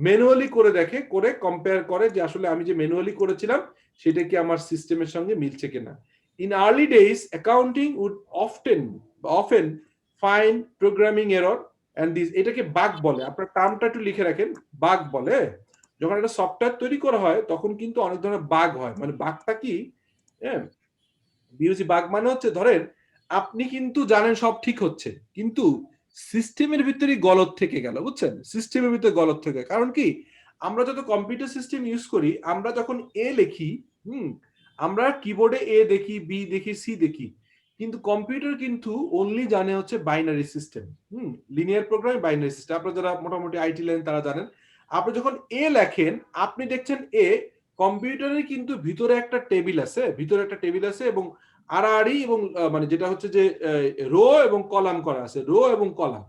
ম্যানুয়ালি করে দেখে, করে কম্পেয়ার করে যে আসলে আমি যে ম্যানুয়ালি করেছিলাম সেটা কি আমার সিস্টেমের সঙ্গে মিলছে কিনা। In early days, accounting would often find programming error and this, এটাকে বাগ বলে, আপনার টার্মটা একটু লিখে রাখেন, বাগ বলে। যখন একটা সফটওয়্যার তৈরি করা হয় তখন কিন্তু অনেক ধরনের বাগ হয়। মানে বাগটা কি, বিউজি বাগ মানে হচ্ছে ধরেন আপনি কিন্তু জানেন সব ঠিক হচ্ছে, কিন্তু সিস্টেমের ভিতরে গলত থেকে গেল, বুঝছেন, সিস্টেমের ভিতরে গলত থেকে। কারণ কি, আমরা যত কম্পিউটার সিস্টেম ইউজ করি, আমরা যখন এ লিখি, আমরা কিবোর্ডে এ দেখি, বি দেখি, সি দেখি, কিন্তু কম্পিউটার কিন্তু অনলি জানে হচ্ছে binary system, linear programming, binary system. আপনারা যারা মোটামুটি আইটি লাইন তারা জানেন, আপনি যখন এ লেখেন, আপনি দেখছেন এ, কম্পিউটারের কিন্তু ভিতরে একটা টেবিল আছে, এবং আড়াআড়ি এবং মানে যেটা হচ্ছে যে রো এবং কলাম করা আছে, রো এবং কলাম।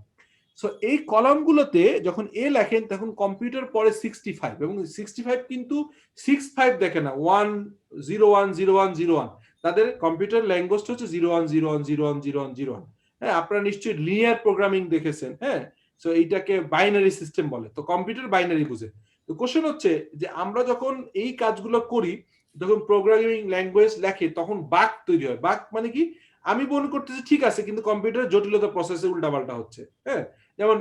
সো এই কলামগুলোতে যখন এ লেখেন তখন কম্পিউটার পরে 65, এবং 65 কিন্তু 65 দেখে না, 1010101, তাদের কম্পিউটার ল্যাঙ্গুয়েজটা হচ্ছে 0101010101। হ্যাঁ, আপনারা নিশ্চয়ই লিনিয়ার প্রোগ্রামিং দেখেছেন। হ্যাঁ, সো এইটাকে বাইনারি সিস্টেম বলে, তো কম্পিউটার বাইনারি বুঝে। তো কোশ্চেন হচ্ছে যে আমরা যখন এই কাজগুলো করি, যখন প্রোগ্রামিং ল্যাঙ্গুয়েজ লেখে তখন বাগ তৈরি হয়। বাগ মানে কি, আমি মনে করতেছি ঠিক আছে কিন্তু কম্পিউটারের জটিলতা প্রসেসে উল্টাপাল্টা হচ্ছে। হ্যাঁ, যেমন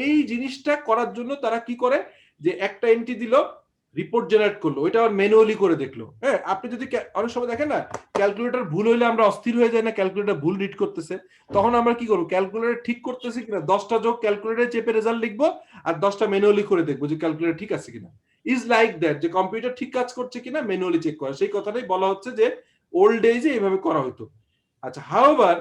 এই জিনিসটা করার জন্য তারা কি করে, যে একটা এন্ট্রি দিল, রিপোর্ট জেনারেট করলো, ওইটা আবার ম্যানুয়ালি করে দেখলো। হ্যাঁ, আপনি যদি অনেক সময় দেখেন না, ক্যালকুলেটর ভুল হইলে আমরা অস্থির হয়ে যাই না, ক্যালকুলেটর ভুল রিড করতেছে, তখন আমরা কি করবো, ক্যালকুলেটর ঠিক করতেছি কিনা 10টা যোগ ক্যালকুলেটরে চেপে রেজাল্ট লিখবো, আর 10টা ম্যানুয়ালি করে দেখবো যে ক্যালকুলেটর ঠিক আছে কিনা। ইজ লাইক দ্যাট, যে কম্পিউটার ঠিক কাজ করছে কিনা ম্যানুয়ালি চেক করা, সেই কথাটাই বলা হচ্ছে যে ওল্ড এজে এইভাবে করা হতো। আচ্ছা, however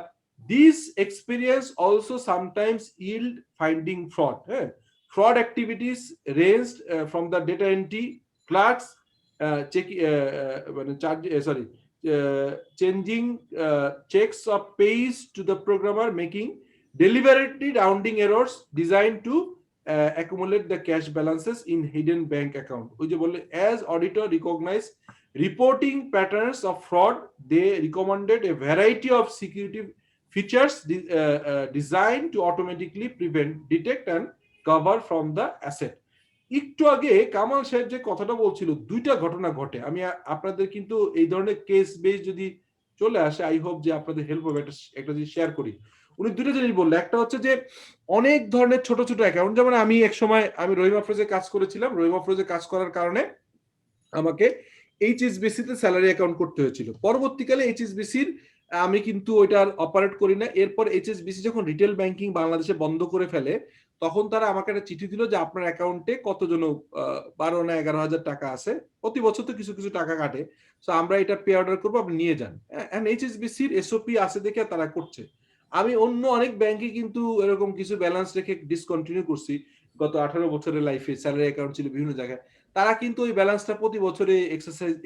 this experience also sometimes yield finding fraud. হ্যাঁ, fraud activities raised from the data entry clerks changing checks of pays to the programmer, making deliberately rounding errors designed to accumulate the cash balances in hidden bank account. As auditor recognized reporting patterns of fraud, they recommended a variety of security features designed to automatically prevent, detect and cover from the asset. একটু আগে কামাল সাহেব যে কথাটা বলছিল, দুইটা ঘটনা ঘটে। আমি আপনাদের কিন্তু এই ধরনের কেস বেস যদি চলে আসে, আই হোপ যে আপনাদের হেল্প হবে, একটা জিনিস শেয়ার করি। উনি দুটো জিনিস বললেন, একটা হচ্ছে যে অনেক ধরনের ছোট ছোট অ্যাকাউন্ট, যেমন আমি এক সময় রহিম আফরোজে কাজ করেছিলাম, রহিম আফরোজে কাজ করার কারণে আমাকে এইচএসবিসি তে স্যালারি অ্যাকাউন্ট করতে হয়েছিল। পরবর্তীকালে এইচএসবিসির আমি কিন্তু ওইটার অপারেট করি না। এরপর এইচএসবিসি যখন রিটেল ব্যাংকিং বাংলাদেশে বন্ধ করে ফেলে, তখন তারা আমাকে একটা চিঠি দিল যে আপনার অ্যাকাউন্টে কতজন 12 না 11,000 টাকা আছে, প্রতি বছর তো কিছু কিছু টাকা কাটে, তো আমরা এটা পে অর্ডার করবো, আপনি নিয়ে যান। এন্ড এইচএসবিসির এসওপি আছে দেখে তারা করছে। আমি অন্য অনেক ব্যাংকে কিন্তু এরকম কিছু ব্যালেন্স রেখে ডিসকন্টিনিউ করছি গত 18 বছরের লাইফে, স্যালারি অ্যাকাউন্ট ছিল বিভিন্ন জায়গায়। তারা কিন্তু ওই ব্যালেন্সটা প্রতি বছরে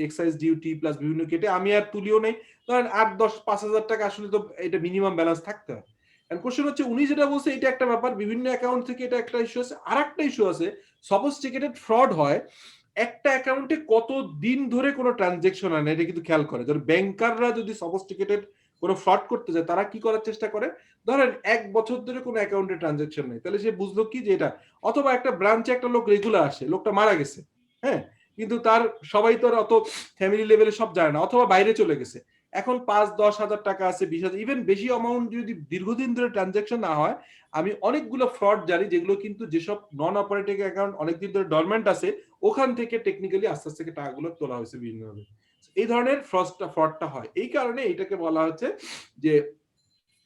এক্সারসাইজ ডিউটি প্লাস বিভিন্ন কেটে, আমি আর তুলিও নেই, ধরেন 8-10-5,000 টাকা আসলে তো এটা মিনিমাম ব্যালেন্স থাকতে হয়। এন্ড কোশ্চেন হচ্ছে, উনি যেটা বলছে এটা একটা ব্যাপার, বিভিন্ন অ্যাকাউন্ট থেকে এটা একটা ইস্যু আছে। আর একটা ইস্যু আছে, সফিস্টিকেটেড ফ্রড হয়, একটা অ্যাকাউন্টে কত দিন ধরে কোনো ট্রানজেকশন হয় না, এটা কিন্তু খেয়াল করে। ধর ব্যাংকাররা যদি সফিস্টিকেটেড কোনো ফ্রড করতে যায়, তারা কি করার চেষ্টা করে, ধরেন 1 বছর ধরে কোনো অ্যাকাউন্টে ট্রানজেকশন নেই, তাহলে সে বুঝলো কি যে এটা, অথবা একটা ব্রাঞ্চে একটা লোক রেগুলার আসে, লোকটা মারা গেছে, হ্যাঁ, কিন্তু তার সবাই তো অত ফ্যামিলি লেভেলে সব জানে না, অথবা বাইরে চলে গেছে, এখন 5-10 হাজার টাকা আছে, 20,000, ইভেন বেশি অ্যামাউন্ট যদি দীর্ঘদিন ধরে ট্রানজাকশন না হয়। আমি অনেকগুলো ফ্রড জানি যেগুলো কিন্তু যেসব নন অপারেটিং অ্যাকাউন্ট অনেকদিন ধরে ডরমেন্ট আছে, ওখান থেকে টেকনিক্যালি আস্তে আস্তে টাকাগুলো তোলা হয়েছে বিভিন্নভাবে। এই ধরনের ফ্রডটা হয়। এই কারণে এটাকে বলা হচ্ছে যে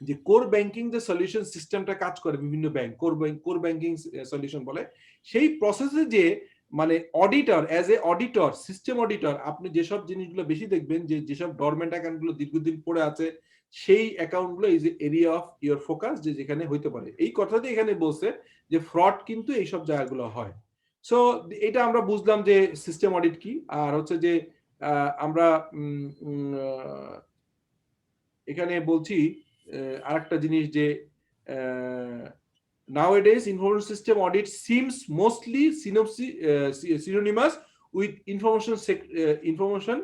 যে কোর ব্যাংকিং যে সলিউশন সিস্টেমটা কাজ করে বিভিন্ন ব্যাংক, কোর ব্যাংকিং সলিউশন বলে, সেই প্রসেসে যে মানে auditor, as a auditor, system auditor, আপনি যেসব জিনিসগুলো বেশি দেখবেন, যে যেসব ডরমেন্ট অ্যাকাউন্টগুলো দীর্ঘদিন পড়ে আছে, সেই অ্যাকাউন্টগুলো is area of your focus, যে যেখানে হইতে পারে। এই কথাতে এখানে বলছে যে ফ্রড কিন্তু এইসব জায়গাগুলো হয়। সো এটা আমরা বুঝলাম যে সিস্টেম অডিট কি। আর হচ্ছে যে আমরা এখানে বলছি আরেকটা জিনিস যে nowadays information system audit seems mostly synonymous with information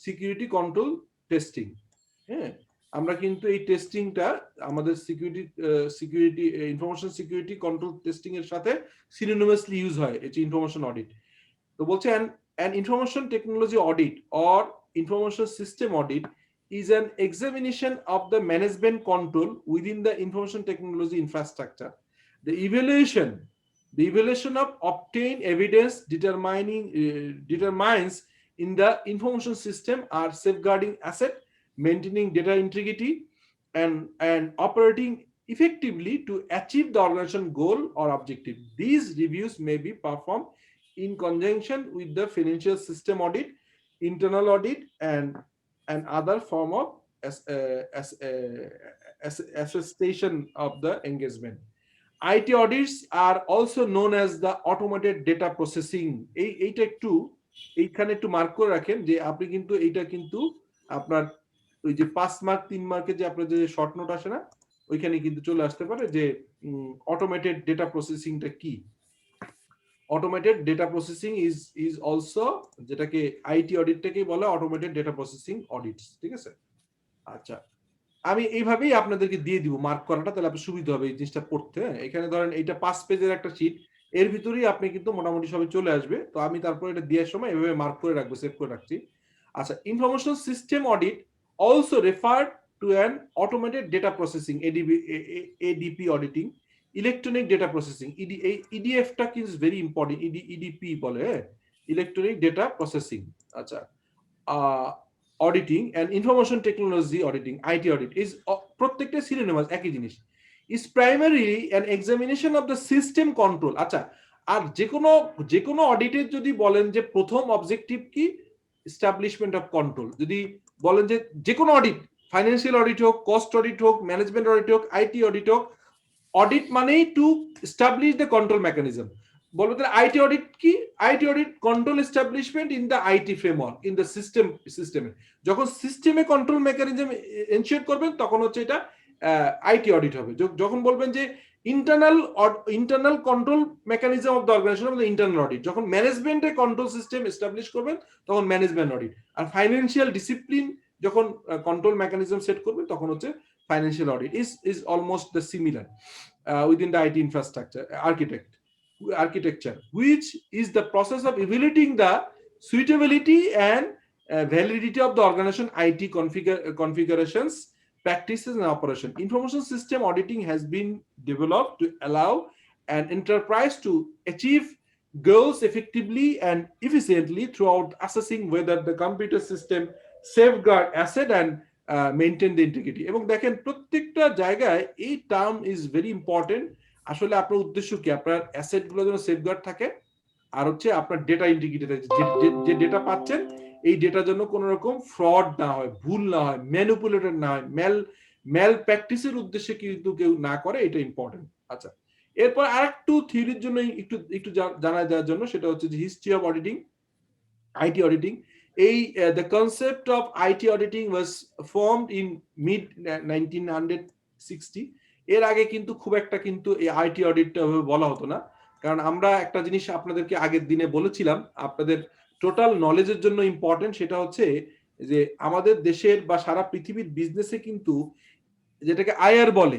security control testing. হ্যাঁ, আমরা কিন্তু এই টেস্টিংটা আমাদের security information security control testing এর সাথে সিনোনিমাসলি ইউজ হয়, এটি ইনফরমেশন অডিট। তো বলছে an information technology audit or information system audit is an examination of the management control within the information technology infrastructure. The evaluation of obtained evidence determines in the information system are safeguarding asset, maintaining data integrity, and operating effectively to achieve the organization goal or objective. These reviews may be performed in conjunction with the financial system audit, internal audit, and other form of attestation of the engagement. IT audits are also known as the automated data processing. এইটা একটু এইখানে একটু মার্ক করে রাখেন, যে আপনি কিন্তু এইটা কিন্তু আপনার ওই যে 5 মার্ক 3 মার্কের যে আপনার যে শর্ট নোট আসে না, ওইখানে কিন্তু চলে আসতে পারে যে অটোমেটেড ডেটা প্রসেসিংটা কি। Automated data processing is also, যেটাকে আইটি অডিটটাকেই বলে অটোমেটেড ডেটা প্রসেসিং অডিটস, ঠিক আছে। আচ্ছা, আমি এইভাবেই আপনাদেরকে দিয়ে দিব মার্ক করাটা, তাহলে আপনার সুবিধা হবে এই জিনিসটা পড়তে। এখানে ধরেন এইটা 5 পেজের একটা শীট, এর ভিতরেই আপনি কিন্তু মোটামুটি সবাই চলে আসবে। তো আমি তারপর এটা দেওয়ার সময় এভাবে মার্ক করে রাখবো, সেভ করে রাখছি। আচ্ছা, information system audit also referred to an automated data processing, ADP auditing, electronic data processing, ইডিএফটা কিন্তু ভেরি ইম্পর্টেন্ট, ইডিপি বলে, ইলেকট্রনিক ডেটা প্রসেসিং। আচ্ছা, auditing and information technology auditing, IT audit is প্রত্যেকটা সিনোনিমাস, একই জিনিস। Is primary an examination of the system control. আচ্ছা, আর যে কোনো অডিটের যদি বলেন যে প্রথম অবজেক্টিভ কি, এস্টাবলিশমেন্ট অফ কন্ট্রোল। যদি বলেন যে কোনো অডিট, ফাইন্যান্সিয়াল অডিট হোক, কস্ট অডিট হোক, ম্যানেজমেন্ট অডিট হোক, আইটি অডিট হোক, অডিট মানেই to establish the control mechanism. বলবো তাহলে আইটি অডিট কি? IT audit control establishment in the IT framework, in the সিস্টেমে। যখন সিস্টেমে কন্ট্রোল মেকানিজম এনশিওর করবেন তখন হচ্ছে এটা আইটি অডিট হবে। যখন বলবেন যে internal control mechanism of the organisation, internal audit. যখন ম্যানেজমেন্টে কন্ট্রোল সিস্টেম এস্টাবলিশ করবেন তখন ম্যানেজমেন্ট অডিট। আর ফাইন্যান্সিয়াল ডিসিপ্লিন যখন কন্ট্রোল মেকানিজম সেট করবেন তখন হচ্ছে financial audit. Is almost the similar within the IT infrastructure architecture, which is the process of evaluating the suitability and validity of the organization IT configurations, practices and operation. Information system auditing has been developed to allow an enterprise to achieve goals effectively and efficiently throughout assessing whether the computer system safeguard asset and maintain the integrity. এবং দেখেন প্রত্যেকটা জায়গায় এই টার্ম ইজ ভেরি ইম্পর্টেন্ট। আসলে আপনার উদ্দেশ্য কি? আপনার অ্যাসেট গুলো যেন সেফগার্ড থাকে, আর হচ্ছে আপনার ডেটা ইন্টিগ্রিটি থাকে। যে ডেটা পাচ্ছেন এই ডেটা যেন কোনো রকম ফ্রড না হয়, ভুল না হয়, ম্যানিপুলেটেড না হয়, ম্যাল প্র্যাকটিসের উদ্দেশ্যে কিন্তু কেউ না করে, এটা ইম্পর্টেন্ট। আচ্ছা, এরপর আরেকটু থিওরির জন্য একটু জানা যাওয়ার জন্য, সেটা হচ্ছে যে history of auditing, IT auditing. The concept of IT auditing was formed in mid 1960. এর আগে কিন্তু খুব একটা কিন্তু এই আইটি অডিট বলা হতো না, কারণ আমরা একটা জিনিস আপনাদেরকে আগের দিনে বলেছিলাম, আপনাদের টোটাল নলেজের জন্য ইম্পর্টেন্ট, সেটা হচ্ছে যে আমাদের দেশের বা সারা পৃথিবীর বিজনেসে কিন্তু যেটাকে আইআর বলে,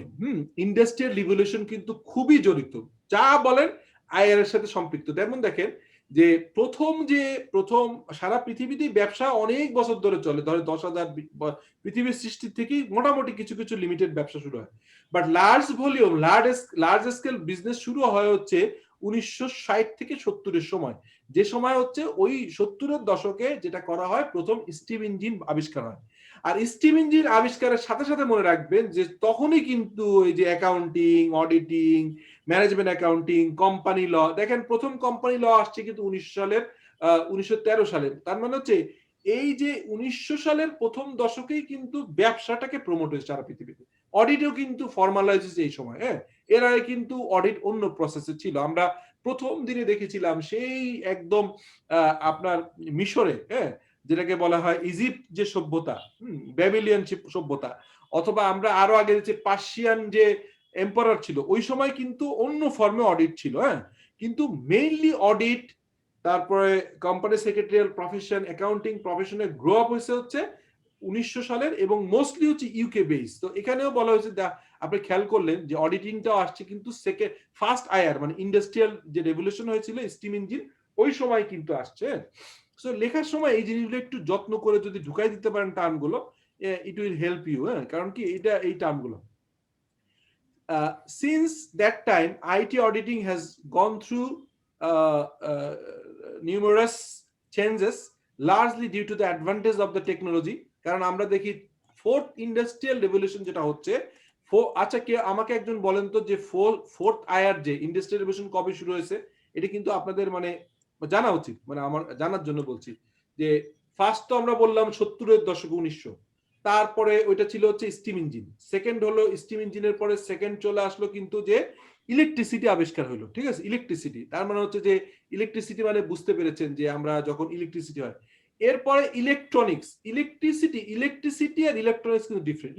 ইন্ডাস্ট্রিয়াল রিভলিউশন কিন্তু খুবই জড়িত। যা বলেন আইআর এর সাথে সম্পৃক্ত। যেমন দেখেন যে প্রথম সারা পৃথিবীতেই ব্যবসা অনেক বছর ধরে চলে, ধরে 10,000 পৃথিবীর সৃষ্টি থেকেই মোটামুটি কিছু কিছু লিমিটেড ব্যবসা শুরু হয়। But large volume, large scale business শুরু হয় হচ্ছে 1960 থেকে 70-এর সময়। যে সময় হচ্ছে ওই 70-এর দশকে যেটা করা হয়, প্রথম স্টিম ইঞ্জিন আবিষ্কার হয়। আর স্টিম ইঞ্জিন আবিষ্কারের সাথে সাথে মনে রাখবেন যে তখনই কিন্তু এই যে accounting, auditing, management accounting, company law, দেখেন প্রথম কোম্পানি ল আসছে কিন্তু 1913 সালে। তার মানে হচ্ছে এই যে 1900 সালের প্রথম দশকেই কিন্তু ব্যবসাটাকে প্রমোট হয়েছে সারা পৃথিবীতে। অডিটও কিন্তু ফর্মালাইজ হয়েছে এই সময়। এর আগে কিন্তু অডিট অন্য প্রসেসে ছিল। আমরা প্রথম দিনে দেখেছিলাম সেই একদম আপনার মিশরে, যেটাকে বলা হয় ইজিপ্ট যে সভ্যতা, ব্যাবিলিয়ান সভ্যতা, অথবা আমরা আরো আগে যে পার্সিয়ান যে এম্পারার ছিল, ওই সময় কিন্তু অন্য ফর্মে অডিট ছিল। কিন্তু মেইনলি অডিট, তারপরে কোম্পানি সেক্রেটারিয়াল প্রফেশন, অ্যাকাউন্টিং প্রফেশনে গ্রো আপ হয়েছে হচ্ছে 1900 সালের, এবং মোস্টলি হচ্ছে ইউকে বেস। তো এখানেও বলা হয়েছে, আপনি খেয়াল করলেন যে অডিটিংটাও আসছে কিন্তু ফার্স্ট আইআর মানে ইন্ডাস্ট্রিয়াল যে রেভলিউশন হয়েছিল স্টিম ইঞ্জিন, ওই সময় কিন্তু আসছে। সো লেখার সময় এই জিনিসগুলো একটু যত্ন করে যদি ঢুকাই দিতে পারেন টার্মগুলো, ইট উইল হেল্প ইউ। কারণ কি এই টার্মগুলো since that time IT auditing has gone through numerous changes, largely due to the advantage of the technology. কারণ আমরা দেখি ফোর্থ ইন্ডাস্ট্রিয়াল রেভলিউশন যেটা হচ্ছে, আচ্ছা কে আমাকে একজন বলেন তো যে ফোর্থ আইআর যে ইন্ডাস্ট্রিয়াল রেভলিউশন কবে শুরু হয়েছে? এটা কিন্তু আপনাদের মানে জানা উচিত, মানে আমার জানার জন্য বলছি। যে ফার্স্ট তো আমরা বললাম 70-এর দশকে 1900, তারপরে ওইটা ছিল হচ্ছে স্টিম ইঞ্জিন, সেকেন্ড হলো স্টিম ইঞ্জিনের পরে সেকেন্ড চলে আসলো কিন্তু যে ইলেকট্রিসিটি আবিষ্কার হলো। ঠিক আছে, ইলেকট্রিসিটি, তার মানে হচ্ছে যে ইলেকট্রিসিটি মানে বুঝতে পেরেছেন যে আমরা যখন ইলেকট্রিসিটি হয়। এরপরে ইলেকট্রনিক্স, ইলেকট্রিসিটি আর ইলেকট্রনিক্স কিন্তু ডিফারেন্ট।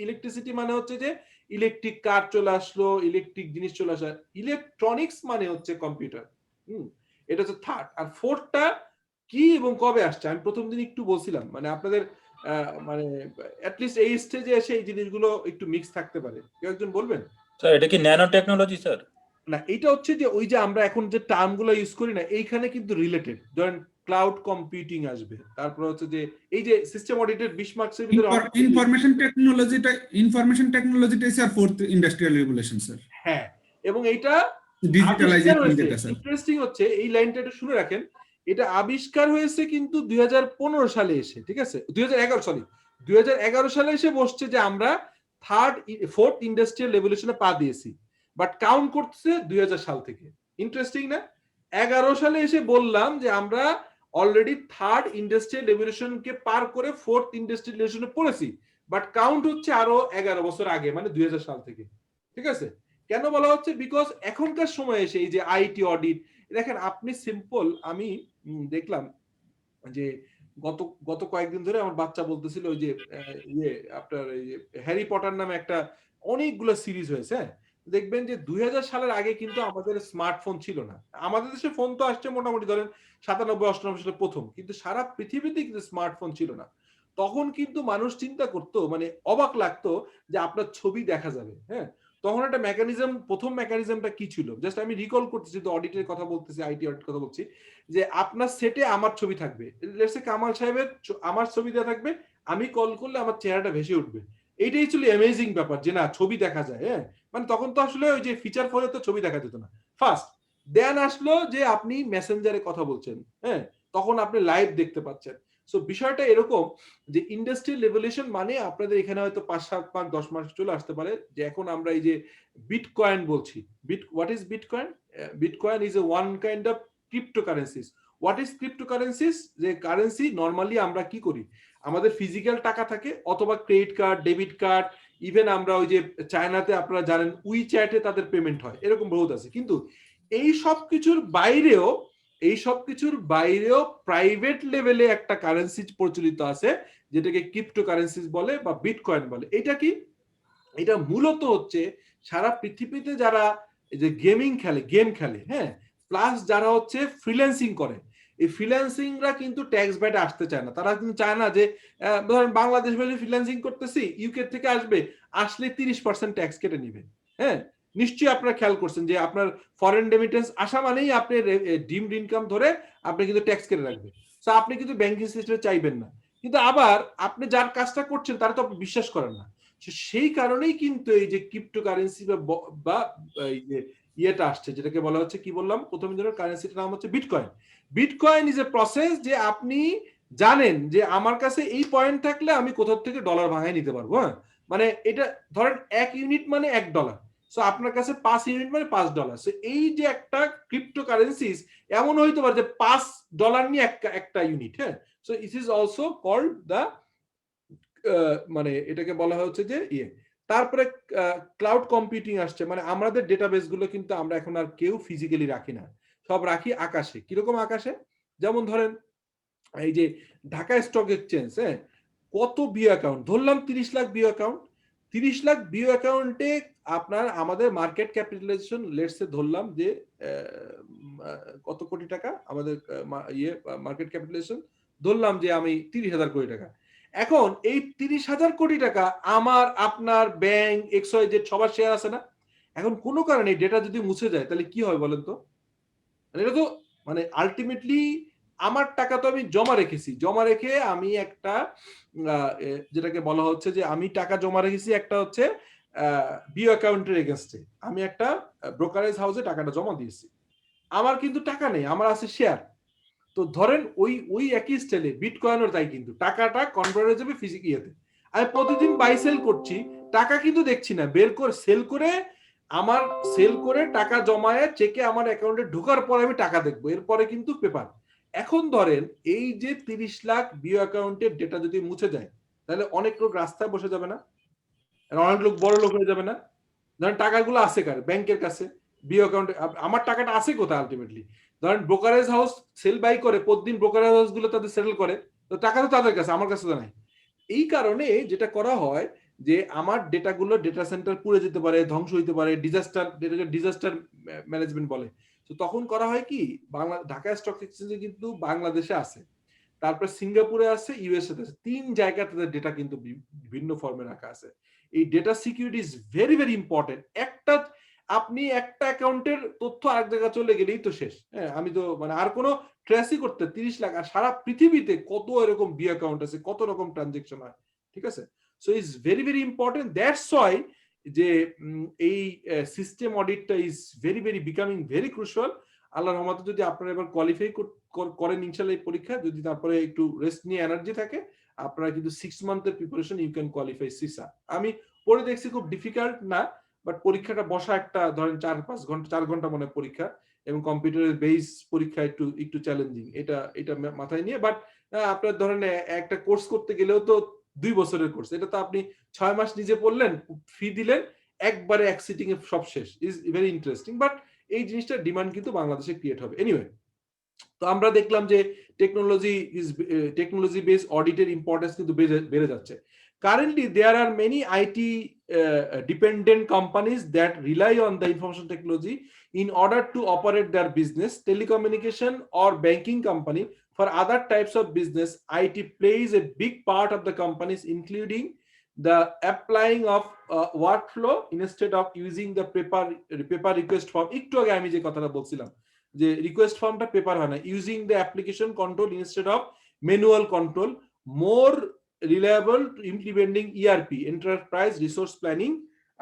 ইলেকট্রিসিটি মানে হচ্ছে যে ইলেকট্রিক কার চলে আসলো, ইলেকট্রিক জিনিস চলে আসা। ইলেকট্রনিক্স মানে হচ্ছে কম্পিউটার। এটা হচ্ছে থার্ড। আর ফোর্থটা কি এবং কবে আসছে আমি প্রথম দিন একটু বলছিলাম, মানে আপনাদের মানে অ্যাটলিস্ট এই স্টেজে এসে এই জিনিসগুলো একটু মিক্স থাকতে পারে। কেউ একজন বলবেন? স্যার এটা কি ন্যানো টেকনোলজি স্যার? না, এটা হচ্ছে যে ওই যে আমরা এখন যে টার্মগুলো ইউজ করি না, এইখানে কিন্তু রিলেটেড। ধরেন ক্লাউড কম্পিউটিং আসবে, তারপর হচ্ছে যে এই যে সিস্টেম অডিটেড 20 মার্কসের ভিতরে ইনফরমেশন টেকনোলজিটাই sir fourth industrial revolution sir. হ্যাঁ, এবং এইটা ডিজিটালাইজেশন যেটা স্যার। ইন্টারেস্টিং হচ্ছে, এই লাইনটা একটু শুনে রাখেন, এটা আবিষ্কার হয়েছে কিন্তু 2015 সালে এসে, ঠিক আছে, 2011 সালে এসে বসছে যে আমরা ফোর্থ ইন্ডাস্ট্রিয়াল রেভলিউশনে পা দিয়েছি, বাট কাউন্ট করতেছে 2000 সাল থেকে। ইন্টারেস্টিং না? 11 সালে এসে বললাম যে আমরা অলরেডি থার্ড ইন্ডাস্ট্রিয়াল রেভলিউশনকে পার করে ফোর্থ ইন্ডাস্ট্রিয়াল রেভলিউশনে পড়েছি, বাট কাউন্ট হচ্ছে আরো 11 বছর আগে, মানে 2000 সাল থেকে। ঠিক আছে? কেন বলা হচ্ছে? বিকজ এখনকার সময় এসে এই যে আইটি অডিট, দেখেন আপনি সিম্পল, আমি দেখলাম যে গত কয়েকদিন ধরে আমার বাচ্চা বলতেছিল ওই যে আপনার এই যে হ্যারি পটার নামে একটা অনেকগুলো সিরিজ হয়েছে। দেখবেন যে 2000 সালের আগে কিন্তু আমাদের স্মার্টফোন ছিল না। আমাদের দেশে ফোন তো আসছে মোটামুটি ধরেন 97-98 সালে প্রথম, কিন্তু সারা পৃথিবীতে কিন্তু স্মার্টফোন ছিল না। তখন কিন্তু মানুষ চিন্তা করতো, মানে অবাক লাগতো যে আপনার ছবি দেখা যাবে। হ্যাঁ, তখন একটা মেকানিজম, প্রথম মেকানিজমটা কি ছিল, জাস্ট আমি রিকল করতেছি, তো অডিটের কথা বলতেছি, আইটি অডিট কথা বলছি, যে আপনার সেটে আমার ছবি থাকবে, লেটস সে কামাল সাহেবের আমার ছবি দেওয়া থাকবে, আমি কল করলে আমার চেহারাটা ভেসে উঠবে। এইটাই ছিল অ্যামেজিং ব্যাপার, যে না ছবি দেখা যায়। হ্যাঁ, মানে তখন তো আসলে ওই যে ফিচার ফোনে তো ছবি দেখা যেত না ফার্স্ট। দেন আসলো যে আপনি মেসেঞ্জারে কথা বলছেন, হ্যাঁ, তখন আপনি লাইভ দেখতে পাচ্ছেন। সো বিষয়টা এরকম যে ইন্ডাস্ট্রিয়াল রেভলিউশন মানে আপনাদের এখানে হয়তো 5-7 মাস 10 মাস চলে আসতে পারে, যে এখন আমরা এই যে বিটকয়েন বলছি। What is bitcoin? Bitcoin is a one kind of ক্রিপ্টোকারেন্সিস। What is ক্রিপ্টোকারেন্সিস? যে কারেন্সি নর্মালি আমরা কি করি, আমাদের ফিজিক্যাল টাকা থাকে, অথবা credit card, debit card, even আমরা ওই যে চায়নাতে আপনারা জানেন উইচ্যাটে তাদের পেমেন্ট হয়, এরকম বহুত আছে। কিন্তু এই সব কিছুর বাইরেও প্রাইভেট লেভেলে একটা কারেন্সি প্রচলিত আছে, যেটাকে ক্রিপ্টোকারেন্সিস বলে বা বিটকয়েন বলে। এটা কি? এটা মূলত হচ্ছে সারা পৃথিবীতে যারা এই যে গেম খেলে, হ্যাঁ, প্লাস যারা হচ্ছে ফ্রিল্যান্সিং করে, এই ফ্রিল্যান্সিংরা কিন্তু ট্যাক্স ব্যাটে আসতে চায় না। তারা কিন্তু চায় না যে ধরেন বাংলাদেশ বলে ফ্রিল্যান্সিং করতেছি, ইউকে থেকে আসলে 30% ট্যাক্স কেটে নিবে। হ্যাঁ, নিশ্চয়ই আপনারা খেয়াল করছেন যে আপনার ফরেন রেমিটেন্স আসা মানেই আপনি ডিমড ইনকাম ধরে আপনি কিন্তু ট্যাক্স কেটে রাখবে। সো আপনি কিন্তু ব্যাংকিং সিস্টেমে চাইবেন না, কিন্তু আবার আপনি যার কাজটা করছেন তারা তো আপনি বিশ্বাস করেন না। সেই কারণেই কিন্তু এই যে ক্রিপ্টোকারেন্সি বা এই যে ইয়েটা আসছে, যেটাকে বলা হচ্ছে, কি বললাম প্রথম দিনের কারেন্সিটার নাম হচ্ছে bitcoin. Bitcoin is a process, যে আপনি জানেন যে আমার কাছে এই পয়েন্ট থাকলে আমি কোথা থেকে ডলার ভাঙায় নিতে পারবো। হ্যাঁ, মানে এটা ধরেন 1 ইউনিট মানে $1, সো আপনার কাছে 5 ইউনিট মানে $5। সো এই যে একটা ক্রিপ্টোকারেন্সিস এমন হইতে পারে যে $5 নিয়ে একটা ইউনিট। হ্যাঁ, so it is also called the, মানে এটাকে বলা হচ্ছে যে তারপরে ক্লাউড কম্পিউটিং আসছে, মানে আমাদের ডেটাবেস গুলো কিন্তু আমরা এখন আর কেউ ফিজিক্যালি রাখি না, সব রাখি আকাশে। কিরকম আকাশে? যেমন ধরেন এই যে ঢাকা স্টক এক্সচেঞ্জ, হ্যাঁ, কত বিও অ্যাকাউন্ট ধরলাম, 30 lakh BO account. 30 lakh BO অ্যাকাউন্টে আপনার আমাদের মার্কেট ক্যাপিটালাইজেশন লেটসে ধরলাম যে কত কোটি টাকা আমাদের মার্কেট ক্যাপিটালাইজেশন, ধরলাম যে আমি 30,000 কোটি টাকা। এখন এই 30,000 কোটি টাকা আমার আপনার ব্যাংক XYZ সবার শেয়ার আছে না? এখন কোনো কারণে ডেটা যদি মুছে যায় তাহলে কি হয় বলেন তো? এটা তো মানে আলটিমেটলি আমার টাকা তো আমি জমা রেখেছি, জমা রেখে আমি একটা যেটাকে বলা হচ্ছে যে আমি টাকা জমা রেখেছি একটা হচ্ছে বিও অ্যাকাউন্টের এগেইনস্টে, আমি একটা ব্রোকারেজ হাউসে টাকাটা জমা দিয়েছি, আমার কিন্তু টাকা নেই, আমার আছে শেয়ার। তো ধরেন ওই একই স্টাইলে বিটকয়েনের তাই, কিন্তু টাকাটা কনভার্ট হয়ে যাবে ফিজিক্যালিতে। আমি প্রতিদিন বাই সেল করছি, টাকা কিন্তু দেখছি না, বের করে সেল করে টাকা জমায়ে চেকে আমার অ্যাকাউন্টে ঢোকার পরে আমি টাকা দেখবো, এরপরে কিন্তু পেপার। এখন ধরেন এই যে 30 লাখ বিও অ্যাকাউন্টের ডেটা যদি মুছে যায়, তাহলে অনেক লোক রাস্তায় বসে যাবে না? অনেক লোক বড় লোক হয়ে যাবে না? ধরেন টাকাগুলো আছে কার? ব্যাংকের কাছে। বিও অ্যাকাউন্টে আমার টাকাটা আছে কোথায় আলটিমেটলি? ধরেন ব্রোকারেজ হাউস সেল বাই করে, প্রতিদিন ব্রোকারেজ হাউস গুলো তাদের সেটেল করে, তো টাকা তো তাদের কাছে, আমার কাছে তো নাই। এই কারণে যেটা করা হয় যে আমার ডেটাগুলো ডেটা সেন্টার পুড়ে যেতে পারে, ধ্বংস হইতে পারে, ডিজাস্টার ম্যানেজমেন্ট বলে। তো তখন করা হয় কি, ঢাকা স্টক এক্সচেঞ্জে কিন্তু বাংলাদেশে আছে, তারপর সিঙ্গাপুরে আছে, ইউএসএ তে আছে, 3 জায়গায় তাদের ডেটা কিন্তু বিভিন্ন ফর্মে রাখা আছে। এই data security is very very important. আপনি একটা অ্যাকাউন্টের তথ্য আরেক জায়গায় চলে গেলেই তো শেষ। হ্যাঁ, আমি তো মানে আর কোনো ট্রেসই করতে 30 লাখ, আর সারা পৃথিবীতে কত এরকম বি অ্যাকাউন্ট আছে, কত রকম ট্রানজেকশন হয়, ঠিক আছে? So is very very important. That's why যে এই সিস্টেম অডিটটা is very very becoming very crucial. আল্লাহর রহমতে যদি আপনারা এবার কোয়ালিফাই করেন ইনশাআল্লাহ এই পরীক্ষা, যদি তারপরে একটু রেস্ট নিয়ে এনার্জি থাকে, আপনারা কিন্তু 6 মান্থের প্রিপারেশন ইউ ক্যান কোয়ালিফাই সিসা। আমি পড়ে দেখছি খুব ডিফিকাল্ট না, বাট পরীক্ষাটা বসা একটা ধরেন 4-5 ঘন্টা, 4 ঘন্টা মনে পরীক্ষা, এবং কম্পিউটারের বেস পরীক্ষা একটু চ্যালেঞ্জিং, এটা মাথায় নিয়ে। বাট আপনার ধরেন একটা কোর্স করতে গেলেও তো 2 বছরের কোর্স, এটা তো আপনি 6 মাস নিজে পড়লেন, ফি দিলেন, একবারে এক সিটিং এ সব শেষ। ইজ ভেরি ইন্টারেস্টিং, বাট এই জিনিসটার ডিমান্ড কিন্তু বাংলাদেশে ক্রিয়েট হবে। এনিওয়ে, তো আমরা দেখলাম যে টেকনোলজি বেস অডিটের ইম্পর্টেন্স কিন্তু বেড়ে যাচ্ছে। Currently, there are many IT dependent companies that rely on the information technology in order to operate their business. Telecommunication or banking company, for other types of business, IT plays a big part of the companies, including the applying of workflow instead of using the paper request form. একটু আগে আমি যে কথাটা বলছিলাম যে রিকোয়েস্ট ফর্মটা পেপার হয় না, using the application control instead of manual control, more reliable to implementing ERP enterprise resource planning.